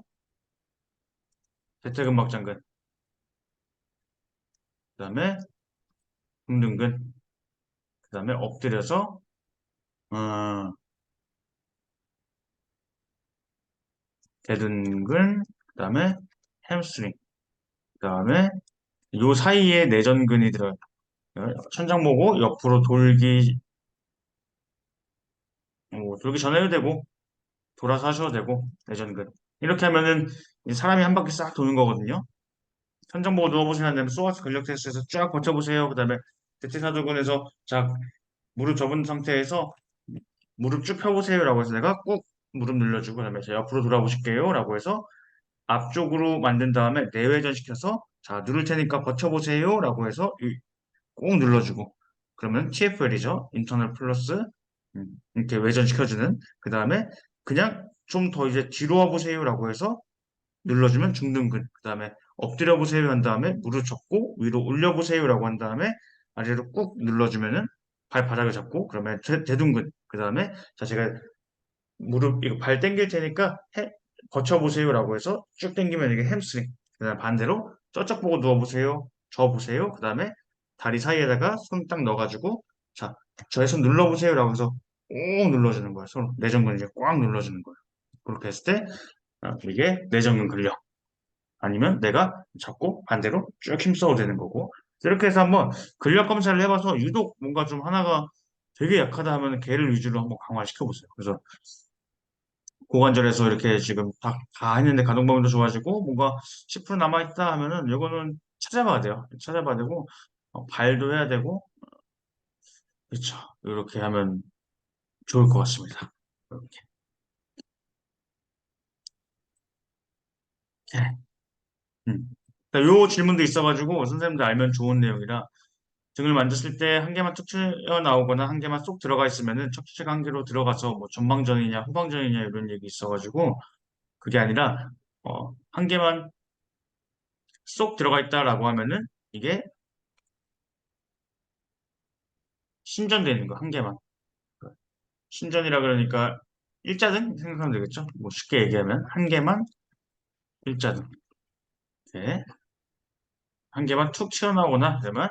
대퇴근막장근, 그 다음에 중등근, 그 다음에 엎드려서 어, 대둔근, 그 다음에 햄스트링, 그 다음에 요 사이에 내전근이 들어요. 천장 보고 옆으로 돌기 전에 해도 되고 돌아서 하셔도 되고 내전근 이렇게 하면은 이 사람이 한 바퀴 싹 도는 거거든요. 천장 보고 누워보시면 안 되면 소아스 근력 테스트에서 쫙 버텨보세요. 그 다음에 대퇴사두근에서 자 무릎 접은 상태에서 무릎 쭉 펴보세요라고 해서 내가 꾹 무릎 늘려주고 그다음에 자 옆으로 돌아보실게요라고 해서 앞쪽으로 만든 다음에 내외전 시켜서 자 누를 테니까 버텨보세요라고 해서 꾹 눌러주고 그러면 TFL이죠. 인터널 플러스 이렇게 외전시켜주는 그 다음에 그냥 좀 더 이제 뒤로 와보세요라고 해서 눌러주면 중둔근 그 다음에 엎드려 보세요 한 다음에 무릎 접고 위로 올려보세요라고 한 다음에 아래로 꾹 눌러주면은 발바닥을 잡고 그러면 대둔근 그 다음에 자 제가 무릎 이거 발 당길 테니까 버텨보세요라고 해서 쭉 당기면 이게 햄스트링 그 다음에 반대로 저쪽 보고 누워보세요 저 보세요 그 다음에 다리 사이에다가 손 딱 넣어가지고 자 저의 손 눌러보세요라고 해서 꾹 눌러주는 거예요 손 내전근 이제 꽉 눌러주는 거예요 그렇게 했을 때 이게 내전근 근력 아니면 내가 잡고 반대로 쭉 힘써도 되는 거고 이렇게 해서 한번 근력 검사를 해봐서 유독 뭔가 좀 하나가 되게 약하다 하면 걔를 위주로 한번 강화시켜 보세요. 그래서 고관절에서 이렇게 지금 다 했는데 가동범위도 좋아지고 뭔가 10% 남아있다 하면은 이거는 찾아봐야 돼요. 찾아봐야 되고 발도 해야 되고 그렇죠. 이렇게 하면 좋을 것 같습니다. 이렇게. 네. 요 질문도 있어가지고 선생님들 알면 좋은 내용이라 등을 만졌을 때 한 개만 툭 튀어나오거나 한 개만 쏙 들어가 있으면은 척추체가 한 개로 들어가서 뭐 전방전이냐 후방전이냐 이런 얘기 있어가지고 그게 아니라 한 개만 쏙 들어가 있다라고 하면은 이게 신전되는 거 한 개만 신전이라 그러니까 일자등 생각하면 되겠죠 뭐 쉽게 얘기하면 한 개만 일자등 이렇게 한 개만 툭 튀어나오거나 그러면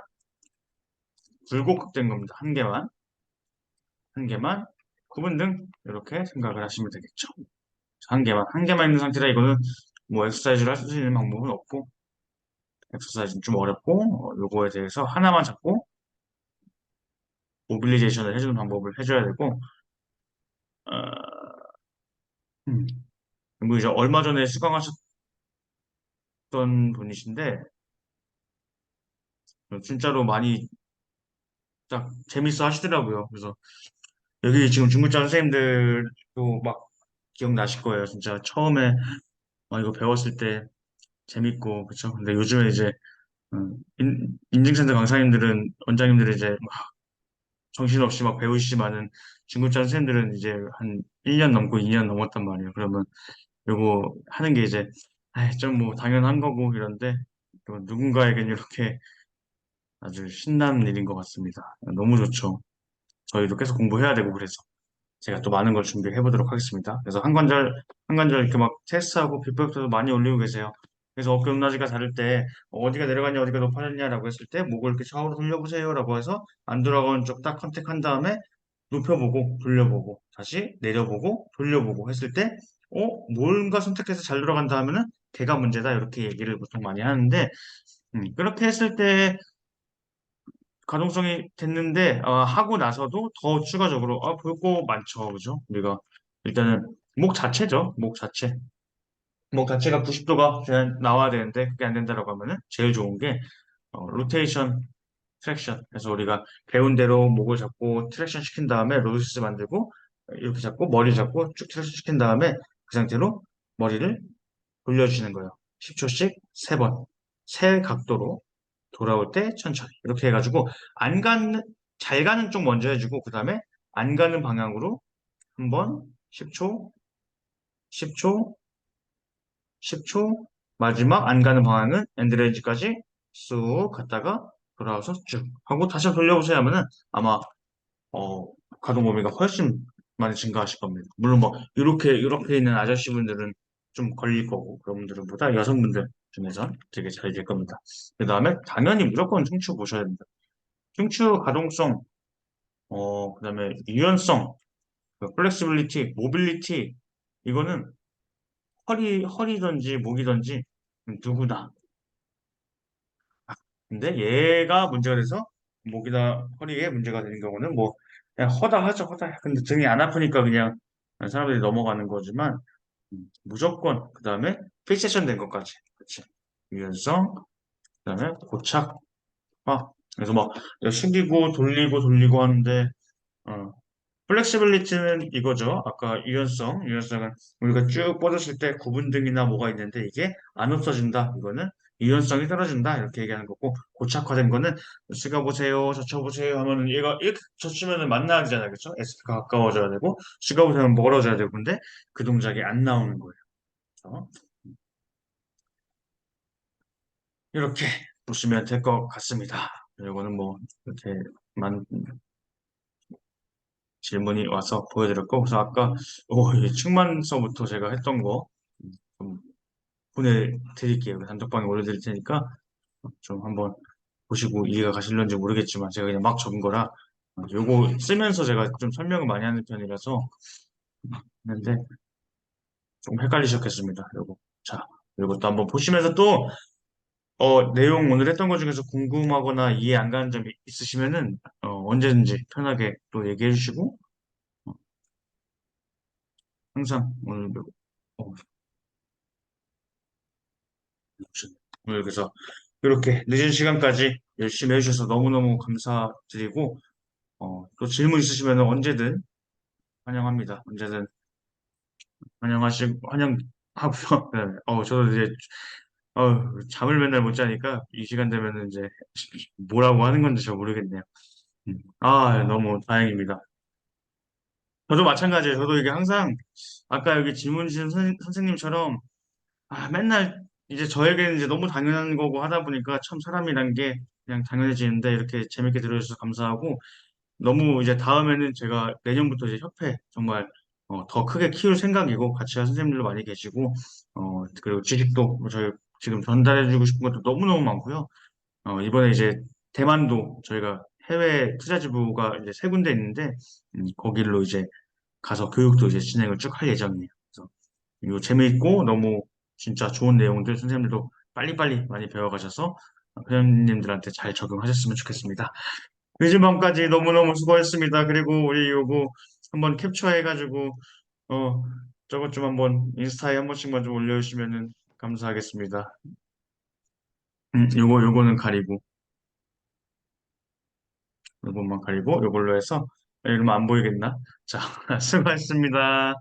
굴곡된 겁니다 한 개만 구분등 이렇게 생각을 하시면 되겠죠 한 개만 있는 상태라 이거는 뭐 엑서사이즈를 할 수 있는 방법은 없고 엑서사이즈는 좀 어렵고 요거에 대해서 하나만 잡고 모빌리제이션을 해주는 방법을 해줘야 되고 어, 음. 그리고 이제 얼마 전에 수강하셨던 분이신데 진짜로 많이 딱 재밌어 하시더라고요. 그래서 여기 지금 중급자 선생님들도 막 기억나실 거예요. 진짜 처음에 이거 배웠을 때 재밌고 그쵸? 근데 요즘에 이제 인증센터 강사님들은 원장님들은 이제 정신없이 막 배우시지만은 중급자 선생님들은 이제 한 1년 넘고 2년 넘었단 말이에요. 그러면 요거 하는 게 이제 좀 뭐 당연한 거고 이런데 또 누군가에겐 이렇게 아주 신나는 일인 것 같습니다. 너무 좋죠. 저희도 계속 공부해야 되고 그래서 제가 또 많은 걸 준비해 보도록 하겠습니다. 그래서 한 관절 이렇게 막 테스트하고 비포격도 많이 올리고 계세요. 그래서 어깨 높낮이가 다를 때 어디가 내려갔냐 어디가 높아졌냐라고 했을 때 목을 이렇게 좌우로 돌려보세요라고 해서 안 돌아가는 쪽 딱 컨택한 다음에 눕혀보고 돌려보고 다시 내려보고 돌려보고 했을 때 뭔가 선택해서 잘 돌아간다 하면은 걔가 문제다 이렇게 얘기를 보통 많이 하는데 그렇게 했을 때 가동성이 됐는데 하고 나서도 더 추가적으로 볼 거 많죠, 그죠? 우리가 일단은 목 자체죠, 목 자체. 목 자체가 90도가 나와야 되는데 그게 안 된다라고 하면은 제일 좋은 게 로테이션 트랙션. 그래서 우리가 배운 대로 목을 잡고 트랙션 시킨 다음에 로드시스 만들고 이렇게 잡고 머리 잡고 쭉 트레스시킨 다음에 그 상태로 머리를 돌려주시는 거예요. 10초씩 3번. 세 각도로 돌아올 때 천천히. 이렇게 해가지고 안 가는 잘 가는 쪽 먼저 해주고 그 다음에 안 가는 방향으로 한번 10초, 10초, 10초 마지막 안 가는 방향은 엔드레인지까지 쑥 갔다가 돌아와서 쭉 하고 다시 돌려보세요 하면은 아마 어, 가동 범위가 훨씬 많이 증가하실 겁니다. 물론 뭐 이렇게 있는 아저씨분들은 좀 걸릴 거고 그런 분들보다 여성분들 중에서 되게 잘 될 겁니다. 그 다음에 당연히 무조건 흉추 보셔야 됩니다. 흉추 가동성, 그다음에 유연성, 그 플렉시빌리티, 모빌리티 이거는 허리든지 목이든지 누구나. 근데 얘가 문제가 돼서 목이나 허리에 문제가 되는 경우는 뭐 그냥 허다하죠, 허다. 근데 등이 안 아프니까 그냥 사람들이 넘어가는 거지만 무조건 그다음에 픽세션 된 것까지, 그렇지? 유연성, 그다음에 고착화. 그래서 막 숙이고 돌리고 하는데 어, 플렉시빌리티는 이거죠. 아까 유연성은 우리가 쭉 뻗었을 때 구분등이나 뭐가 있는데 이게 안 없어진다. 이거는 유연성이 떨어진다. 이렇게 얘기하는 거고 고착화된 거는 숙여보세요, 젖혀보세요 하면은 얘가 이렇게 젖히면은 만나잖아요. 그렇죠? S가 가까워져야 되고 숙여보세요 멀어져야 되고 근데 그 동작이 안 나오는 거예요. 그래서 이렇게 보시면 될 것 같습니다. 이거는 뭐 이렇게 만 질문이 와서 보여드렸고 그래서 아까 이 측만서부터 제가 했던 거 좀 보내드릴게요. 단톡방에 올려드릴 테니까 좀 한번 보시고 이해가 가실런지 모르겠지만 제가 그냥 막 적은 거라 요거 쓰면서 제가 좀 설명을 많이 하는 편이라서 했는데 좀 헷갈리셨겠습니다. 요거 자 이것도 한번 보시면서 또 내용 오늘 했던 것 중에서 궁금하거나 이해 안 가는 점이 있으시면은 언제든지 편하게 또 얘기해 주시고 항상 어, 오늘 그래서 이렇게 늦은 시간까지 열심히 해주셔서 너무너무 감사드리고, 또 질문 있으시면 언제든 환영합니다. 언제든 환영하고요. 네. 저도 이제, 잠을 맨날 못 자니까 이 시간 되면은 이제 뭐라고 하는 건지 잘 모르겠네요. 너무 다행입니다. 저도 마찬가지예요. 저도 이게 항상 아까 여기 질문 주신 선생님처럼 맨날 이제 저에게는 이제 너무 당연한 거고 하다 보니까 참 사람이란 게 그냥 당연해지는데 이렇게 재밌게 들어주셔서 감사하고 너무 이제 다음에는 제가 내년부터 이제 협회 정말 더 크게 키울 생각이고 같이 할 선생님들도 많이 계시고 그리고 지식도 뭐 저희 지금 전달해주고 싶은 것도 너무너무 많고요. 이번에 이제 대만도 저희가 해외 투자지부가 이제 세 군데 있는데 거길로 이제 가서 교육도 이제 진행을 쭉 할 예정이에요. 그래서 이거 재미있고 너무 진짜 좋은 내용들 선생님들도 빨리빨리 많이 배워가셔서 회원님들한테 잘 적용하셨으면 좋겠습니다. 늦은 밤까지 너무너무 수고했습니다. 그리고 우리 요거 한번 캡처해가지고 어 저것 좀 한번 인스타에 한 번씩만 좀 올려주시면은 감사하겠습니다. 요거는 가리고 요것만 가리고 요걸로 해서 이러면 안 보이겠나? 자, 수고하셨습니다.